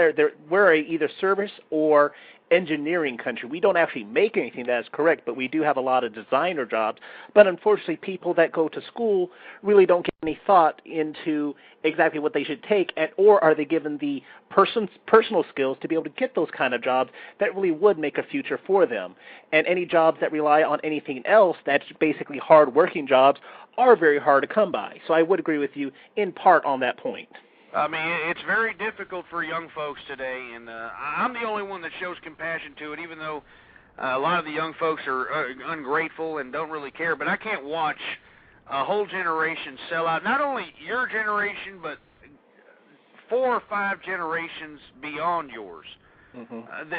we're either service or engineering country. We don't actually make anything that is correct, but we do have a lot of designer jobs. But unfortunately, people that go to school really don't get any thought into exactly what they should take, or are they given the personal skills to be able to get those kind of jobs that really would make a future for them. And any jobs that rely on anything else that's basically hard-working jobs are very hard to come by. So I would agree with you in part on that point. I mean, it's very difficult for young folks today, and I'm the only one that shows compassion to it, even though a lot of the young folks are ungrateful and don't really care. But I can't watch a whole generation sell out, not only your generation, but 4 or 5 generations beyond yours. Mm-hmm.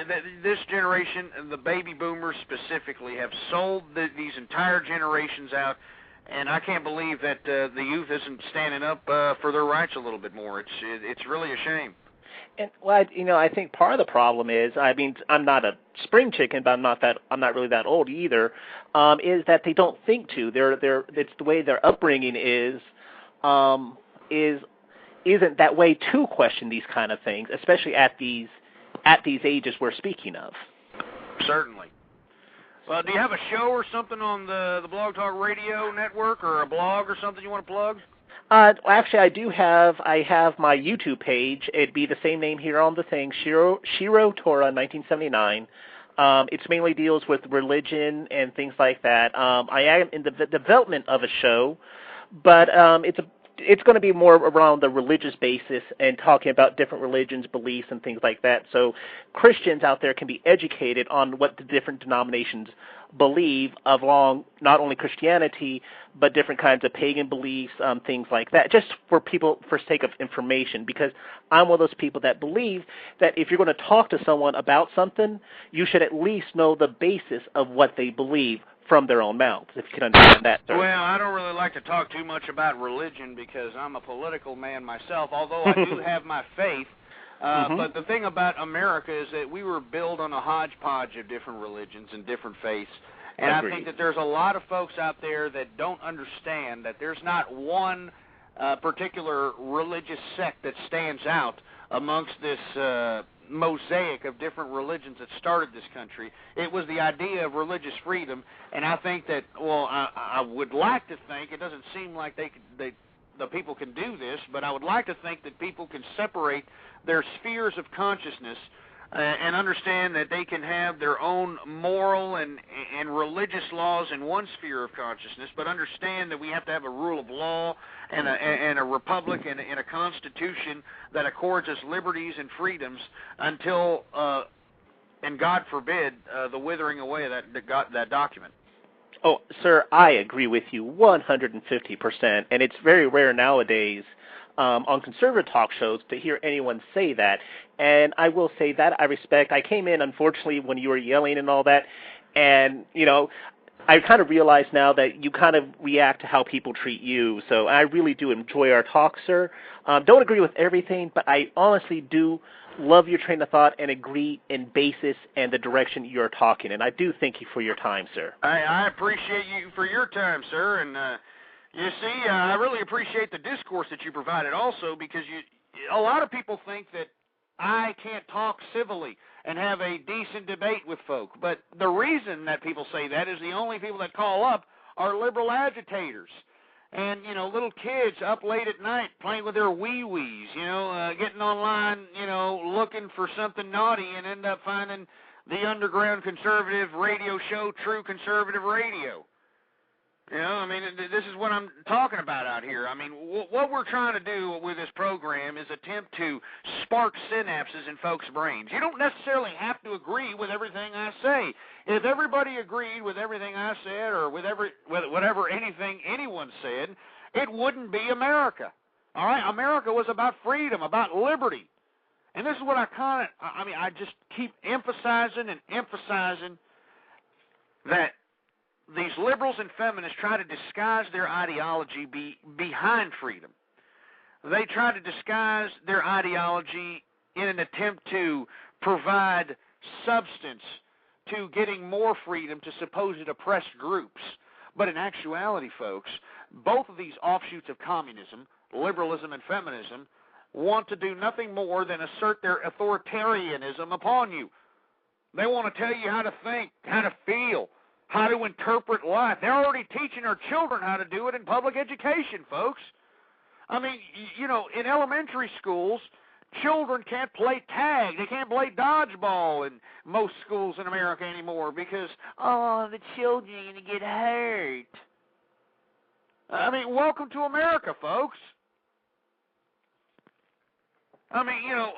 This generation, the baby boomers specifically, have sold these entire generations out. And I can't believe that the youth isn't standing up for their rights a little bit more. It's really a shame. And well, I think part of the problem is, I mean, I'm not a spring chicken, but I'm not really that old either. Is that they don't think to. It's the way their upbringing isn't that way to question these kind of things, especially at these ages we're speaking of. Certainly. Well, do you have a show or something on the Blog Talk Radio Network, or a blog or something you want to plug? Actually, I do have. I have my YouTube page. It'd be the same name here on the thing, Shiro Torah 1979. It mainly deals with religion and things like that. I am in the development of a show, but it's going to be more around the religious basis and talking about different religions, beliefs, and things like that. So Christians out there can be educated on what the different denominations believe along not only Christianity, but different kinds of pagan beliefs, things like that, just for sake of information, because I'm one of those people that believe that if you're going to talk to someone about something, you should at least know the basis of what they believe from their own mouths, if you can understand that, sir. Well, I don't really like to talk too much about religion because I'm a political man myself, although I do have my faith. But the thing about America is that we were built on a hodgepodge of different religions and different faiths. And I think that there's a lot of folks out there that don't understand that there's not one particular religious sect that stands out amongst this mosaic of different religions that started this country. It was the idea of religious freedom, and I think that, well, I would like to think, it doesn't seem like the people can do this, but I would like to think that people can separate their spheres of consciousness and understand that they can have their own moral and religious laws in one sphere of consciousness, but understand that we have to have a rule of law and a republic and a constitution that accords us liberties and freedoms until, and God forbid, the withering away of that document. Oh, sir, I agree with you 150%, and it's very rare nowadays on conservative talk shows to hear anyone say that. And I will say that I respect. I came in, unfortunately, when you were yelling and all that, and, I kind of realize now that you kind of react to how people treat you. So I really do enjoy our talk, sir. Don't agree with everything, but I honestly do love your train of thought and agree in basis and the direction you're talking. And I do thank you for your time, sir. I appreciate you for your time, sir. And you see, I really appreciate the discourse that you provided also, because a lot of people think that I can't talk civilly and have a decent debate with folk. But the reason that people say that is the only people that call up are liberal agitators. And, little kids up late at night playing with their wee-wees, getting online, looking for something naughty and end up finding the underground conservative radio show, True Conservative Radio. This is what I'm talking about out here. I mean, what we're trying to do with this program is attempt to spark synapses in folks' brains. You don't necessarily have to agree with everything I say. If everybody agreed with everything I said or with anything anyone said, it wouldn't be America. All right? America was about freedom, about liberty. And this is what I just keep emphasizing that these liberals and feminists try to disguise their ideology behind freedom. They try to disguise their ideology in an attempt to provide substance to getting more freedom to supposed oppressed groups. But in actuality, folks, both of these offshoots of communism, liberalism and feminism, want to do nothing more than assert their authoritarianism upon you. They want to tell you how to think, how to feel, how to interpret life. They're already teaching our children how to do it in public education, folks. I mean, you know, in elementary schools, children can't play tag. They can't play dodgeball in most schools in America anymore because, oh, the children are going to get hurt. I mean, welcome to America, folks. I mean, you know,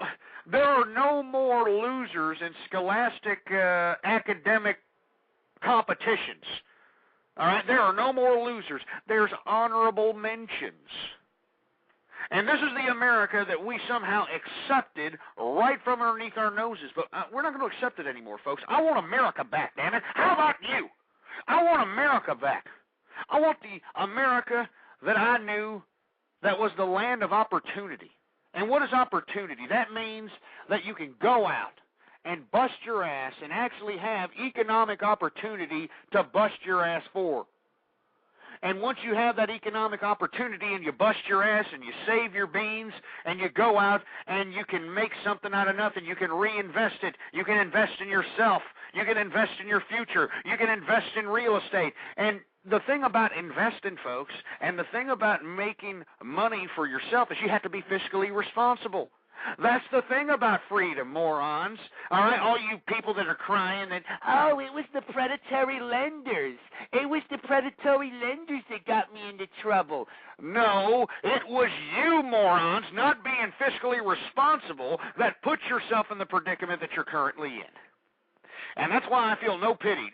there are no more losers in scholastic academic competitions. All right? There are no more losers. There's honorable mentions. And this is the America that we somehow accepted right from underneath our noses. But we're not going to accept it anymore, folks. I want America back, damn it. How about you? I want America back. I want the America that I knew that was the land of opportunity. And what is opportunity? That means that you can go out and bust your ass and actually have economic opportunity to bust your ass for. And once you have that economic opportunity and you bust your ass and you save your beans and you go out and you can make something out of nothing, you can reinvest it, you can invest in yourself, you can invest in your future, you can invest in real estate. And the thing about investing, folks, and the thing about making money for yourself is you have to be fiscally responsible. That's the thing about freedom, morons. All right, all you people that are crying that, oh, it was the predatory lenders. It was the predatory lenders that got me into trouble. No, it was you, morons, not being fiscally responsible that put yourself in the predicament that you're currently in. And that's why I feel no pity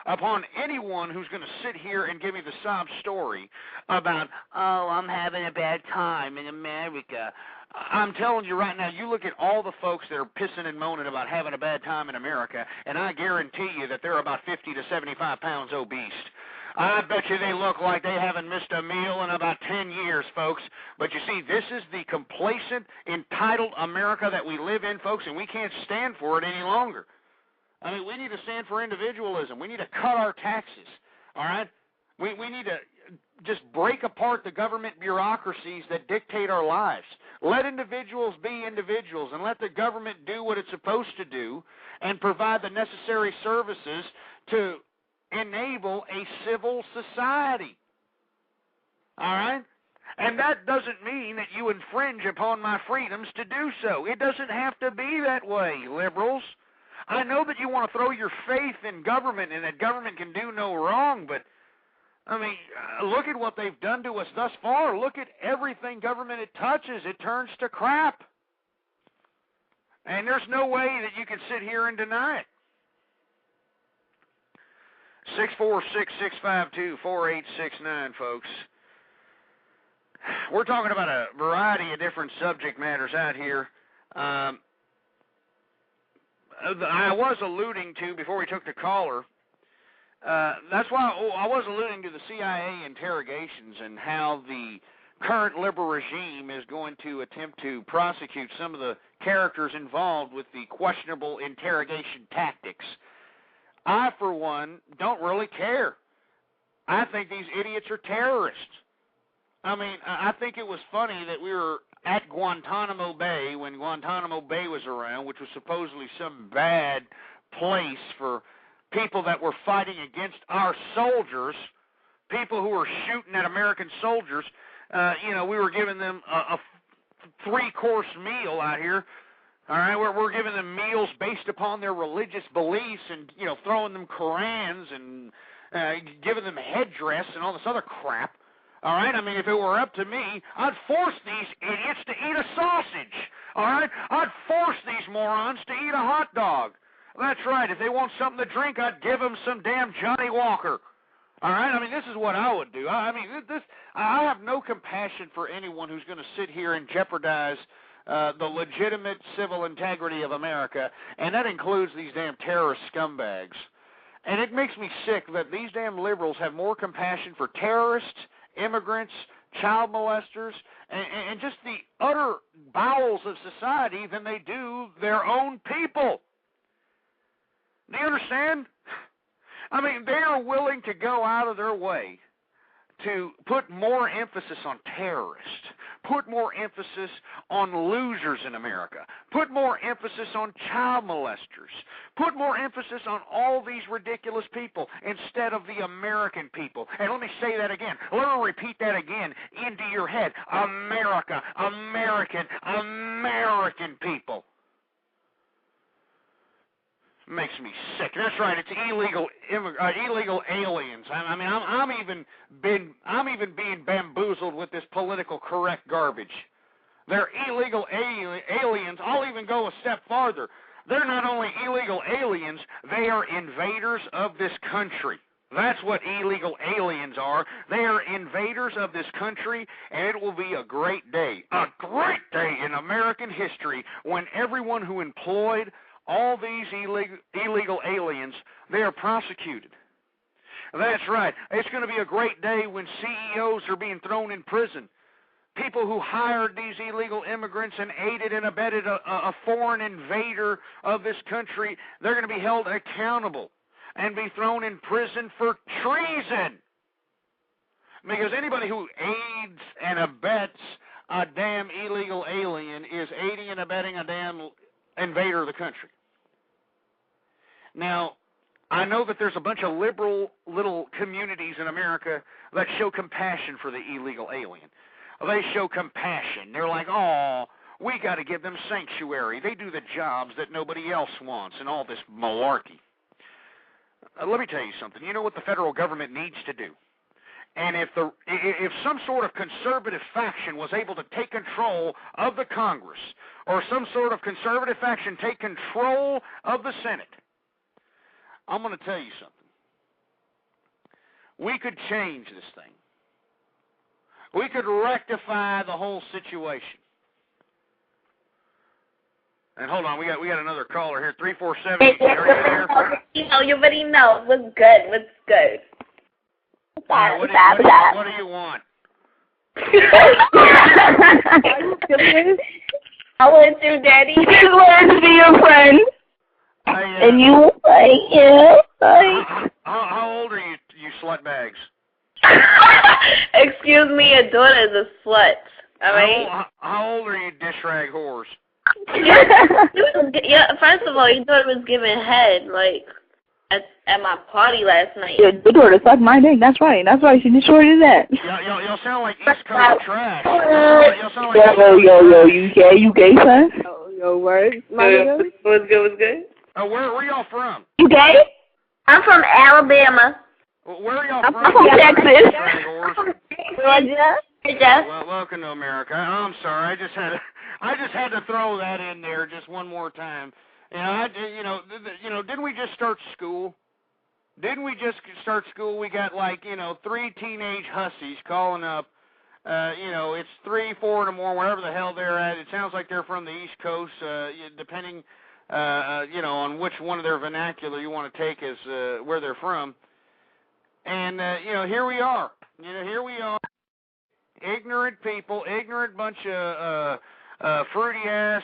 upon anyone who's going to sit here and give me the sob story about, oh, I'm having a bad time in America. I'm telling you right now, you look at all the folks that are pissing and moaning about having a bad time in America, and I guarantee you that they're about 50 to 75 pounds obese. I bet you they look like they haven't missed a meal in about 10 years, folks. But you see, this is the complacent, entitled America that we live in, folks, and we can't stand for it any longer. I mean, we need to stand for individualism. We need to cut our taxes, all right? We need to just break apart the government bureaucracies that dictate our lives. Let individuals be individuals and let the government do what it's supposed to do and provide the necessary services to enable a civil society. All right? And that doesn't mean that you infringe upon my freedoms to do so. It doesn't have to be that way, liberals. I know that you want to throw your faith in government and that government can do no wrong, but I mean, look at what they've done to us thus far. Look at everything government it touches. It turns to crap. And there's no way that you can sit here and deny it. 646-652-4869, folks. We're talking about a variety of different subject matters out here. I was alluding to, before we took the caller, that's why I was alluding to the CIA interrogations and how the current liberal regime is going to attempt to prosecute some of the characters involved with the questionable interrogation tactics. I, for one, don't really care. I think these idiots are terrorists. I mean, I think it was funny that we were at Guantanamo Bay when Guantanamo Bay was around, which was supposedly some bad place for people that were fighting against our soldiers, people who were shooting at American soldiers. We were giving them a three-course meal out here. All right, we're giving them meals based upon their religious beliefs and, throwing them Korans and giving them headdress and all this other crap. All right, I mean, if it were up to me, I'd force these idiots to eat a sausage. All right, I'd force these morons to eat a hot dog. That's right. If they want something to drink, I'd give them some damn Johnny Walker. All right? I mean, this is what I would do. I have no compassion for anyone who's going to sit here and jeopardize the legitimate civil integrity of America, and that includes these damn terrorist scumbags. And it makes me sick that these damn liberals have more compassion for terrorists, immigrants, child molesters, and just the utter bowels of society than they do their own people. Do you understand? I mean, they are willing to go out of their way to put more emphasis on terrorists, put more emphasis on losers in America, put more emphasis on child molesters, put more emphasis on all these ridiculous people instead of the American people. And let me say that again. Let me repeat that again into your head. America, American people. Makes me sick. That's right. It's illegal aliens. I mean, I'm even being bamboozled with this political correct garbage. They're illegal aliens. I'll even go a step farther. They're not only illegal aliens, they are invaders of this country. That's what illegal aliens are. They are invaders of this country, and it will be a great day in American history when everyone who employed all these illegal aliens, they are prosecuted. That's right. It's going to be a great day when CEOs are being thrown in prison. People who hired these illegal immigrants and aided and abetted a foreign invader of this country, they're going to be held accountable and be thrown in prison for treason. Because anybody who aids and abets a damn illegal alien is aiding and abetting a damn invader of the country. Now, I know that there's a bunch of liberal little communities in America that show compassion for the illegal alien. They show compassion. They're like, oh, we got to give them sanctuary. They do the jobs that nobody else wants and all this malarkey. Let me tell you something. You know what the federal government needs to do? And if some sort of conservative faction was able to take control of the Congress, or some sort of conservative faction take control of the Senate, I'm going to tell you something. We could change this thing. We could rectify the whole situation. And hold on, we got another caller here, 347. Are you there? You already know what's good. What do you want? I want you, Daddy. He just wanted to be your friend. And you, How old are you slutbags? Excuse me, your daughter is a slut. All right? How old are you, dish rag whores? Yeah, first of all, your daughter was giving head, like, at my party last night. Yeah, your daughter sucked my dick. That's right. She just shorted that. Y'all sound like East Coast trash. Yo, you gay, son? Yo, word. What's good? Where y'all from? You gay? I'm from Alabama. Where are y'all from? I'm from Texas. Georgia. Well, welcome to America. I'm sorry. I just had to throw that in there just one more time. Didn't we just start school? We got 3 teenage hussies calling up. It's 3, 4 or more, wherever the hell they're at. It sounds like they're from the East Coast, depending, on which one of their vernacular you want to take as where they're from. And, here we are. Ignorant people, ignorant bunch of fruity-ass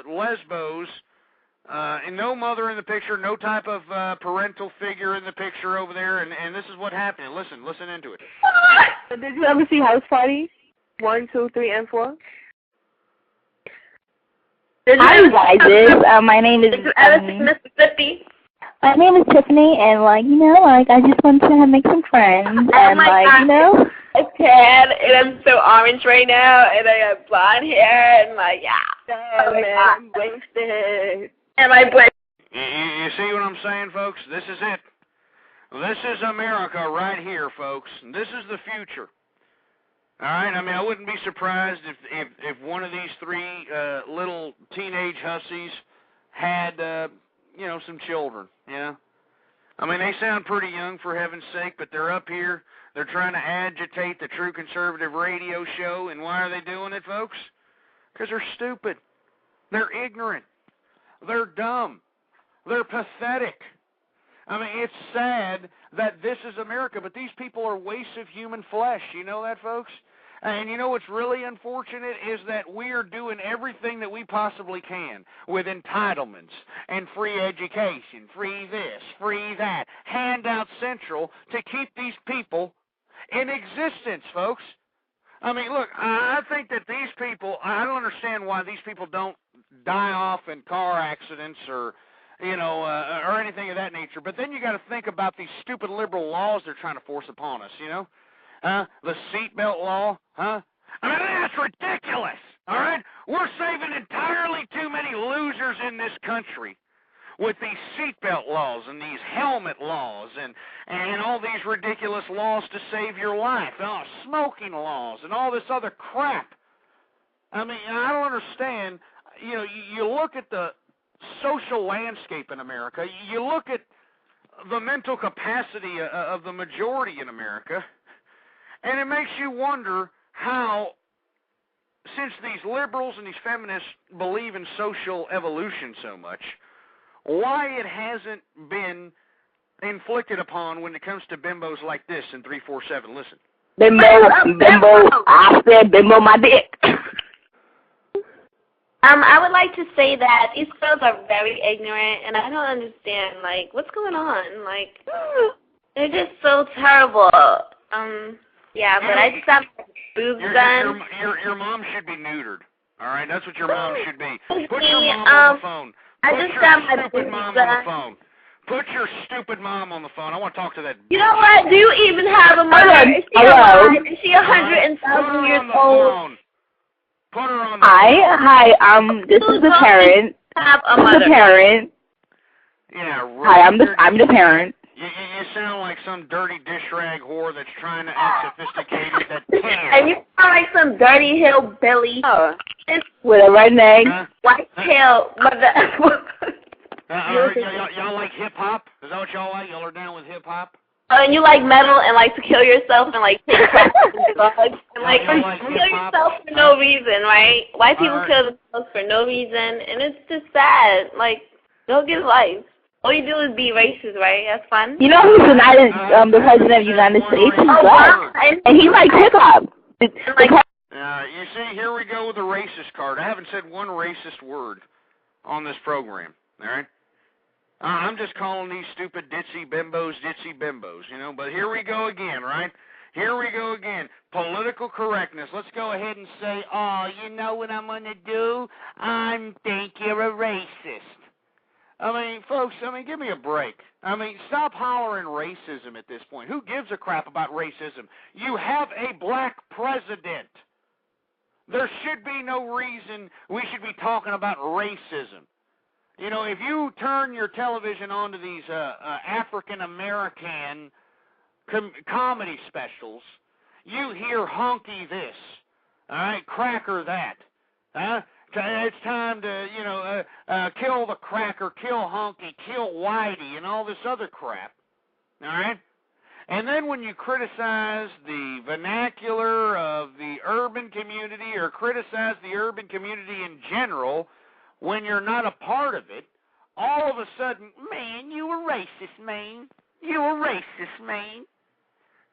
lesbos, and no mother in the picture, no type of parental figure in the picture over there, and this is what happened. Listen into it. Did you ever see House Party 1, 2, 3, and 4? Hi, you guys. My name is Mississippi. My name is Tiffany, and I just want to make some friends, and I'm tan, and I'm so orange right now, and I have blonde hair, and I'm wasted. And my boy. You see what I'm saying, folks? This is it. This is America right here, folks. This is the future. All right? I mean, I wouldn't be surprised if one of these 3 little teenage hussies had, some children, I mean, they sound pretty young, for heaven's sake, but they're up here. They're trying to agitate the True Conservative radio show, and why are they doing it, folks? Because they're stupid. They're ignorant. They're dumb. They're pathetic. I mean, it's sad that this is America, but these people are wastes of human flesh. You know that, folks? And you know what's really unfortunate is that we are doing everything that we possibly can with entitlements and free education, free this, free that, handout central to keep these people in existence, folks. I mean, look, I think that these people, I don't understand why these people don't die off in car accidents or, or anything of that nature. But then you got to think about these stupid liberal laws they're trying to force upon us, the seatbelt law, I mean, that's ridiculous, all right? We're saving entirely too many losers in this country with these seatbelt laws and these helmet laws and all these ridiculous laws to save your life, smoking laws and all this other crap. I mean, I don't understand. You look at the social landscape in America, you look at the mental capacity of the majority in America, and it makes you wonder how, since these liberals and these feminists believe in social evolution so much, why it hasn't been inflicted upon when it comes to bimbos like this in 347. Listen. Bimbo, I said bimbo my dick. I would like to say that these girls are very ignorant, and I don't understand, what's going on? They're just so terrible. Yeah, but I just have boobs done. Your mom should be neutered. All right, that's what your mom should be. Put your mom on the phone. I just got my stupid mom on the phone. Put your stupid mom on the phone. I want to talk to that. You know what? Do you even have a mother? Is she alive? Is she 100,000 years old? Put her on the phone. Hi, this is the parent. Have a mother. This is the parent. Yeah, right. Hi, I'm the parent. You sound like some dirty dish rag whore that's trying to act sophisticated that can't. And you sound like some dirty hillbilly. With a redneck. White tail. Y'all like hip-hop? Is that what y'all like? Y'all are down with hip-hop? Oh, and you like metal and like to kill yourself and like take drugs and kill yourself for no reason, right? White people kill themselves for no reason, and it's just sad. Don't get life. All you do is be racist, right? That's fun. You know who's the president of the United States? He's black, and he likes hip hop. You see, here we go with the racist card. I haven't said one racist word on this program, all right? I'm just calling these stupid ditzy bimbos, but here we go again, right? Here we go again. Political correctness. Let's go ahead and say, you know what I'm going to do? I think you're a racist. I mean, folks, give me a break. Stop hollering racism at this point. Who gives a crap about racism? You have a black president. There should be no reason we should be talking about racism. If you turn your television on to these African-American comedy specials, you hear honky this, all right, cracker that, it's time to, kill the cracker, kill honky, kill whitey, and all this other crap, all right? And then when you criticize the vernacular of the urban community or criticize the urban community in general, when you're not a part of it, all of a sudden, man, you a racist, man. You a racist, man.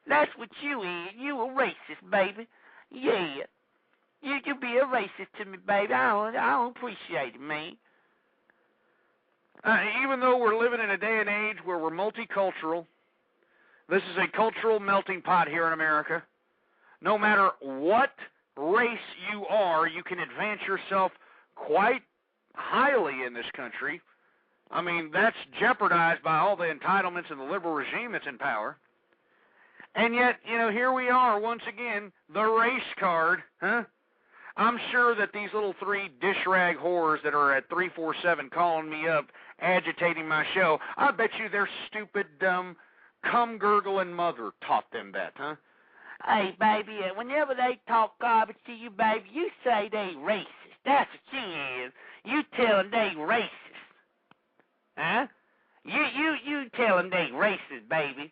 That's what you is. You a racist, baby. Yeah. You be a racist to me, baby. I don't appreciate it, man. Even though we're living in a day and age where we're multicultural, this is a cultural melting pot here in America. No matter what race you are, you can advance yourself quite highly in this country. That's jeopardized by all the entitlements and the liberal regime that's in power. And yet, here we are once again, the race card, huh? I'm sure that these little three dish rag whores that are at 347 calling me up, agitating my show, I bet you their stupid, dumb, cum-gurgling mother taught them that, huh? Hey, baby, whenever they talk garbage to you, baby, you say they racist. That's what you is. You tell them they racist. Huh? You tell them they racist, baby.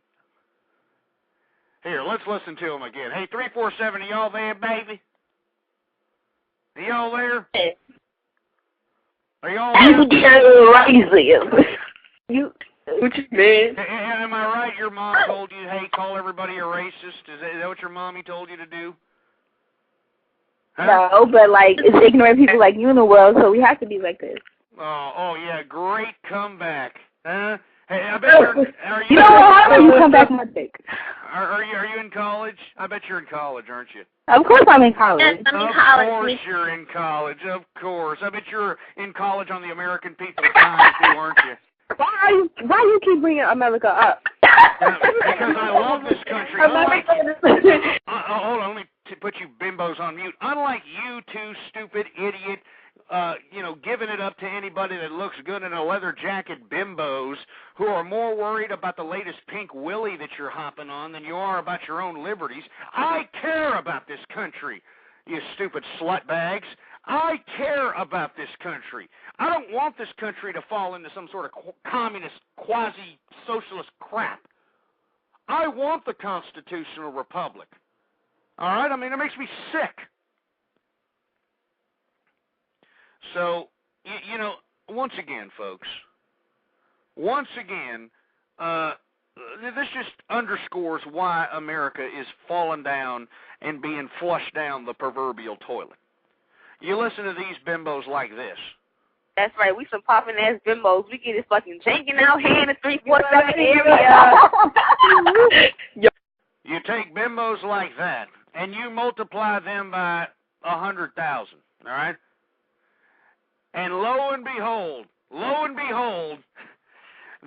Here, let's listen to them again. Hey, 347, are y'all there, baby? Are y'all there? Are y'all there? What you mean? Am I right? Your mom told you, hey, call everybody a racist? Is that what your mommy told you to do? No, but like it's ignorant people like you in the world, so we have to be like this. Oh yeah, great comeback. Huh? Hey, I bet are you know what? How do you come back my dick? Are you in college? I bet you're in college, aren't you? Of course I'm in college. Yes, I'm in Of college. course you're in college. Of course. I bet you're in college on the American People's Time too, aren't you? Why you keep bringing America up? Because I love this country. Hold on, let me put you bimbos on mute. Unlike you two stupid idiot, giving it up to anybody that looks good in a leather jacket bimbos who are more worried about the latest pink willy that you're hopping on than you are about your own liberties. I care about this country, you stupid slut bags. I care about this country. I don't want this country to fall into some sort of communist, quasi-socialist crap. I want the constitutional republic. All right? I mean, it makes me sick. So, once again, folks, this just underscores why America is falling down and being flushed down the proverbial toilet. You listen to these bimbos like this. That's right. We some popping ass bimbos. We get this fucking janking out here in the 347 area. You take bimbos like that and you multiply them by 100,000. All right. And lo and behold,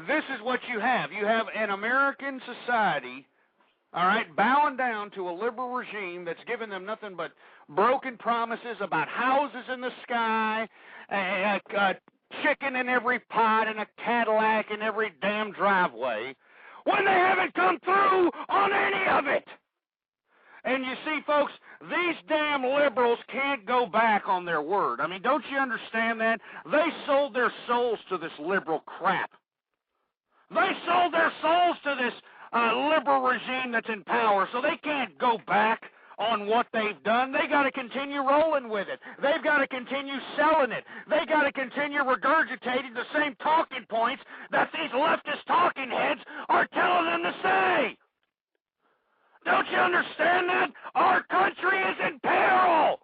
this is what you have. You have an American society, all right, bowing down to a liberal regime that's given them nothing but broken promises about houses in the sky, a chicken in every pot, and a Cadillac in every damn driveway, when they haven't come through on any of it. And you see, folks, these damn liberals can't go back on their word. I mean, don't you understand that? They sold their souls to this liberal crap. They sold their souls to this liberal regime that's in power, so they can't go back on what they've done. They got to continue rolling with it. They've got to continue selling it. They got to continue regurgitating the same talking points that these leftist talking heads are telling them to say. Don't you understand that? Our country is in peril.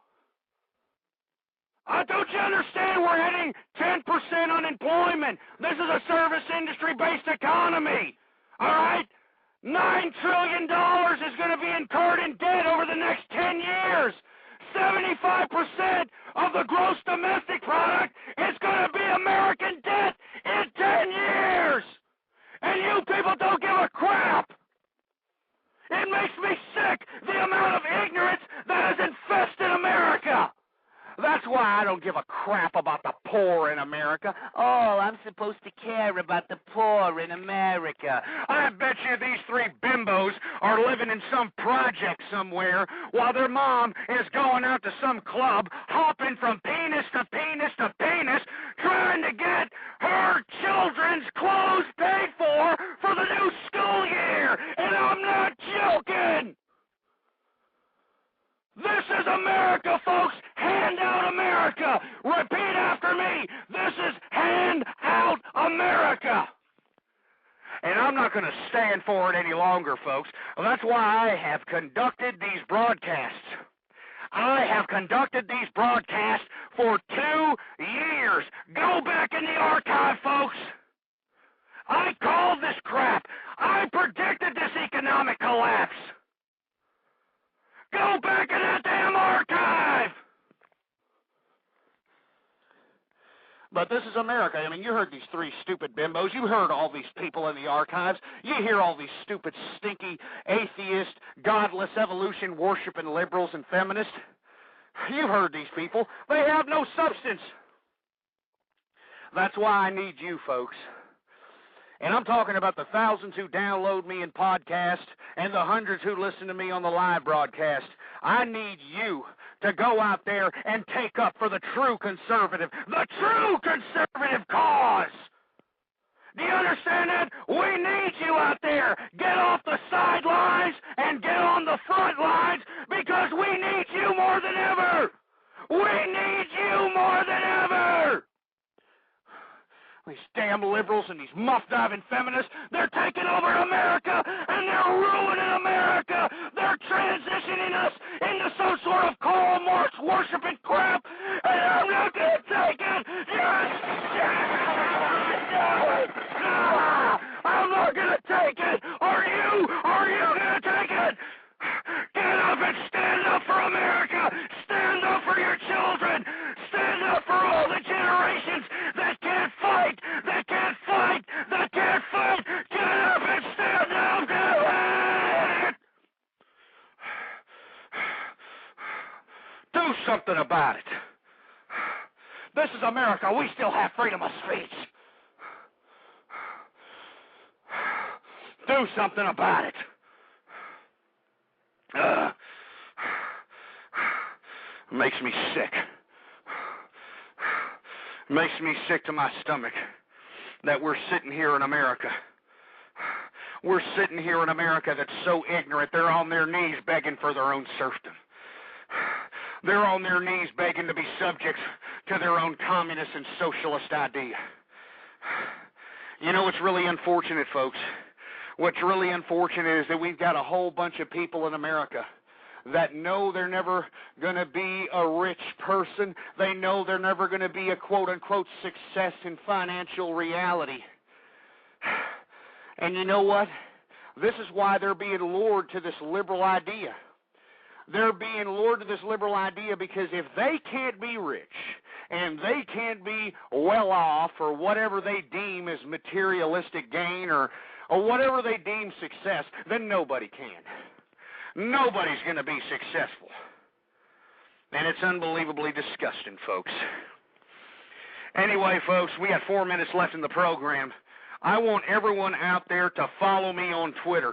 Don't you understand we're hitting 10% unemployment? This is a service industry-based economy. All right? $9 trillion is going to be incurred in debt over the next 10 years. 75% of the gross domestic product is going to be American debt in 10 years. And you people don't give a crap. It makes me sick, the amount of ignorance that has infested America. That's why I don't give a crap about the poor in America. Oh, I'm supposed to care about the poor in America. I bet you these three bimbos are living in some project somewhere while their mom is going out to some club, hopping from penis to penis to penis, trying to get her children's clothes paid for the new school year. And I'm not joking. This is America, folks. Hand out America. Repeat after me. This is Hand Out America. And I'm not going to stand for it any longer, folks. Well, that's why I have conducted these broadcasts. I have conducted these broadcasts for 2 years. Go back in the archive, folks. I called this crap. I predicted this economic collapse. Go back in that damn archive! But this is America. I mean, you heard these three stupid bimbos. You heard all these people in the archives. You hear all these stupid, stinky, atheist, godless, evolution-worshiping liberals and feminists. You heard these people. They have no substance. That's why I need you, folks. And I'm talking about the thousands who download me in podcast and the hundreds who listen to me on the live broadcast. I need you to go out there and take up for the true conservative cause. Do you understand that? We need you out there. Get off the sidelines and get on the front lines because we need you more than ever. We need you more than ever. These damn liberals and these muff-diving feminists, they're taking over America, and they're ruining America. They're transitioning us into some sort of Karl Marx worshiping crap, and I'm not going to take it. I'm not going to take it. Are you going to take it? Get up and stand up for America. Stand up for your children. Stand up for all the generations that can't fight, that can't fight, that can't fight. Get up and stand up. Do something about it. This is America. We still have freedom of speech. Do something about it. Makes me sick. Makes me sick to my stomach that we're sitting here in America. We're sitting here in America that's so ignorant they're on their knees begging for their own serfdom. They're on their knees begging to be subjects to their own communist and socialist idea. You know what's really unfortunate, folks? What's really unfortunate is that we've got a whole bunch of people in America that know they're never going to be a rich person. They know they're never going to be a quote-unquote success in financial reality. And you know what? This is why they're being lured to this liberal idea. They're being lured to this liberal idea because if they can't be rich and they can't be well off or whatever they deem as materialistic gain or whatever they deem success, then nobody can. Nobody's going to be successful. And it's unbelievably disgusting, folks. Anyway, folks, we got 4 minutes left in the program. I want everyone out there to follow me on Twitter.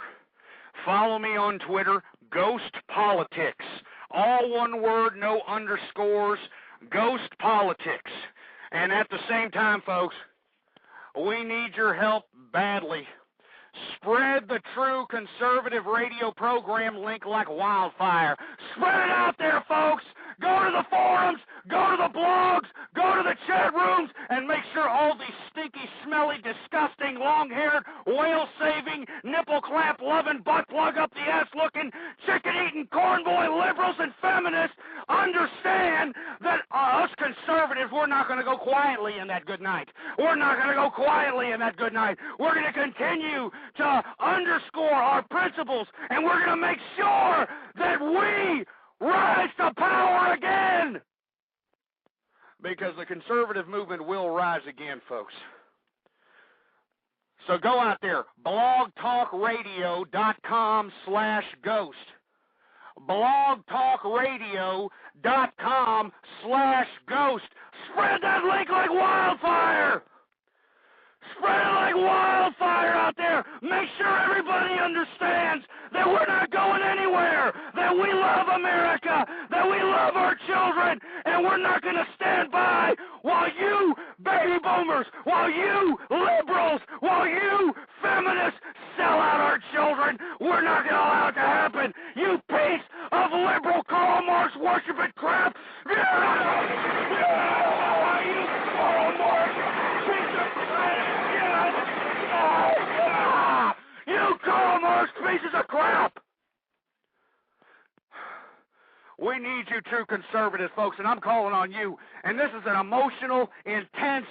Follow me on Twitter, Ghost Politics. All one word, no underscores, Ghost Politics. And at the same time, folks, we need your help badly. Spread the True Conservative Radio program link like wildfire. Spread it out there, folks. Go to the forums, go to the blogs, go to the chat rooms, and make sure all these stinky, smelly, disgusting, long-haired, whale-saving, nipple-clamp-loving, butt-plug-up-the-ass-looking, chicken-eating, corn-boy liberals and feminists understand that us conservatives, we're not going to go quietly in that good night. We're not going to go quietly in that good night. We're going to continue to underscore our principles, and we're going to make sure that we rise to power again. Because the conservative movement will rise again, folks. So go out there, blogtalkradio.com/ghost. blogtalkradio.com/ghost. Spread that link like wildfire. Spread it like wildfire out there. Make sure everybody understands that we're not going anywhere, that we love America, that we love our children, and we're not going to stand by while you baby boomers, while you liberals, while you feminists sell out our children. We're not going to allow it to happen. You piece of liberal Karl Marx worshiping crap. You Karl Marx piece of crap. You Karl Marx pieces of crap! We need you true conservatives, folks, and I'm calling on you. And this is an emotional, intense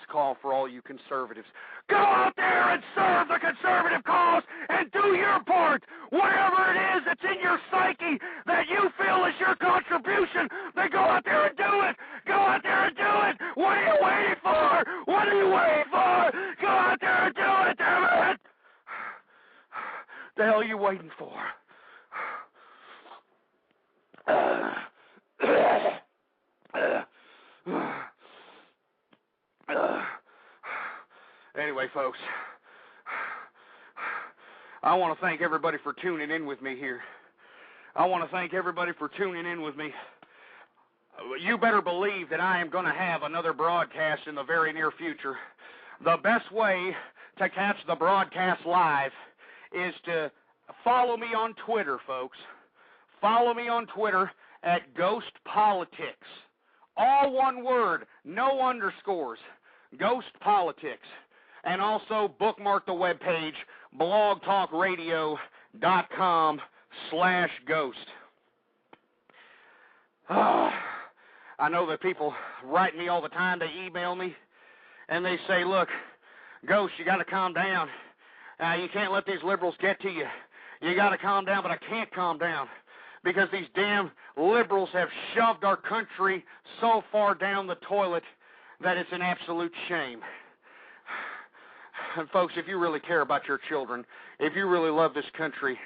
call for all you conservatives. Go out there and serve the conservative cause and do your part. Whatever it is that's in your psyche that you feel is your contribution, then go out there and do it. Go out there and do it. What are you waiting for? What are you waiting for? Go out there and do it, damn it. The hell are you waiting for? Anyway, folks, I want to thank everybody for tuning in with me here. I want to thank everybody for tuning in with me. You better believe that I am going to have another broadcast in the very near future. The best way to catch the broadcast live is to follow me on Twitter, folks. Follow me on Twitter at Ghost Politics. All one word, no underscores. Ghost Politics. and also bookmark the webpage, blogtalkradio.com/ghost. I know that people write me all the time. They email me, and they say, look, Ghost, you got to calm down. You can't let these liberals get to you. You got to calm down, but I can't calm down because these damn liberals have shoved our country so far down the toilet that it's an absolute shame. And folks, if you really care about your children, if you really love this country,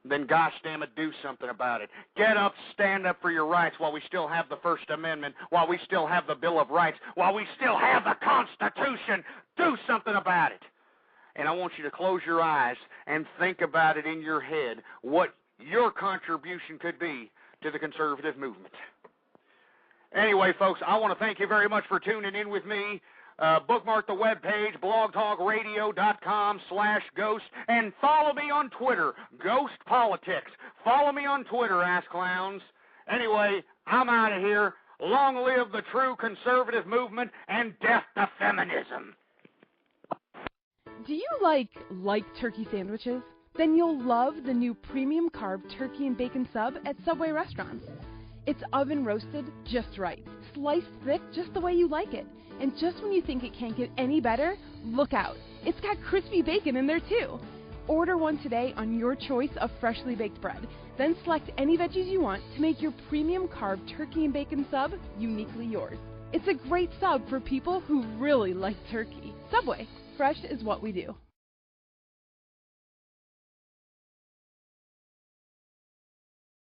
then gosh damn it, do something about it. Get up, stand up for your rights while we still have the First Amendment, while we still have the Bill of Rights, while we still have the Constitution. Do something about it. And I want you to close your eyes and think about it in your head, what your contribution could be to the conservative movement. Anyway, folks, I want to thank you very much for tuning in with me. Bookmark the webpage, blogtalkradio.com/ghost, and follow me on Twitter, Ghost Politics. Follow me on Twitter, ass clowns. Anyway, I'm out of here. Long live the true conservative movement, and death to feminism. Do you like turkey sandwiches? Then you'll love the new premium carb turkey and bacon sub at Subway restaurants. It's oven roasted just right, sliced thick just the way you like it. And just when you think it can't get any better, look out. It's got crispy bacon in there too. Order one today on your choice of freshly baked bread. Then select any veggies you want to make your premium carb turkey and bacon sub uniquely yours. It's a great sub for people who really like turkey. Subway, fresh is what we do.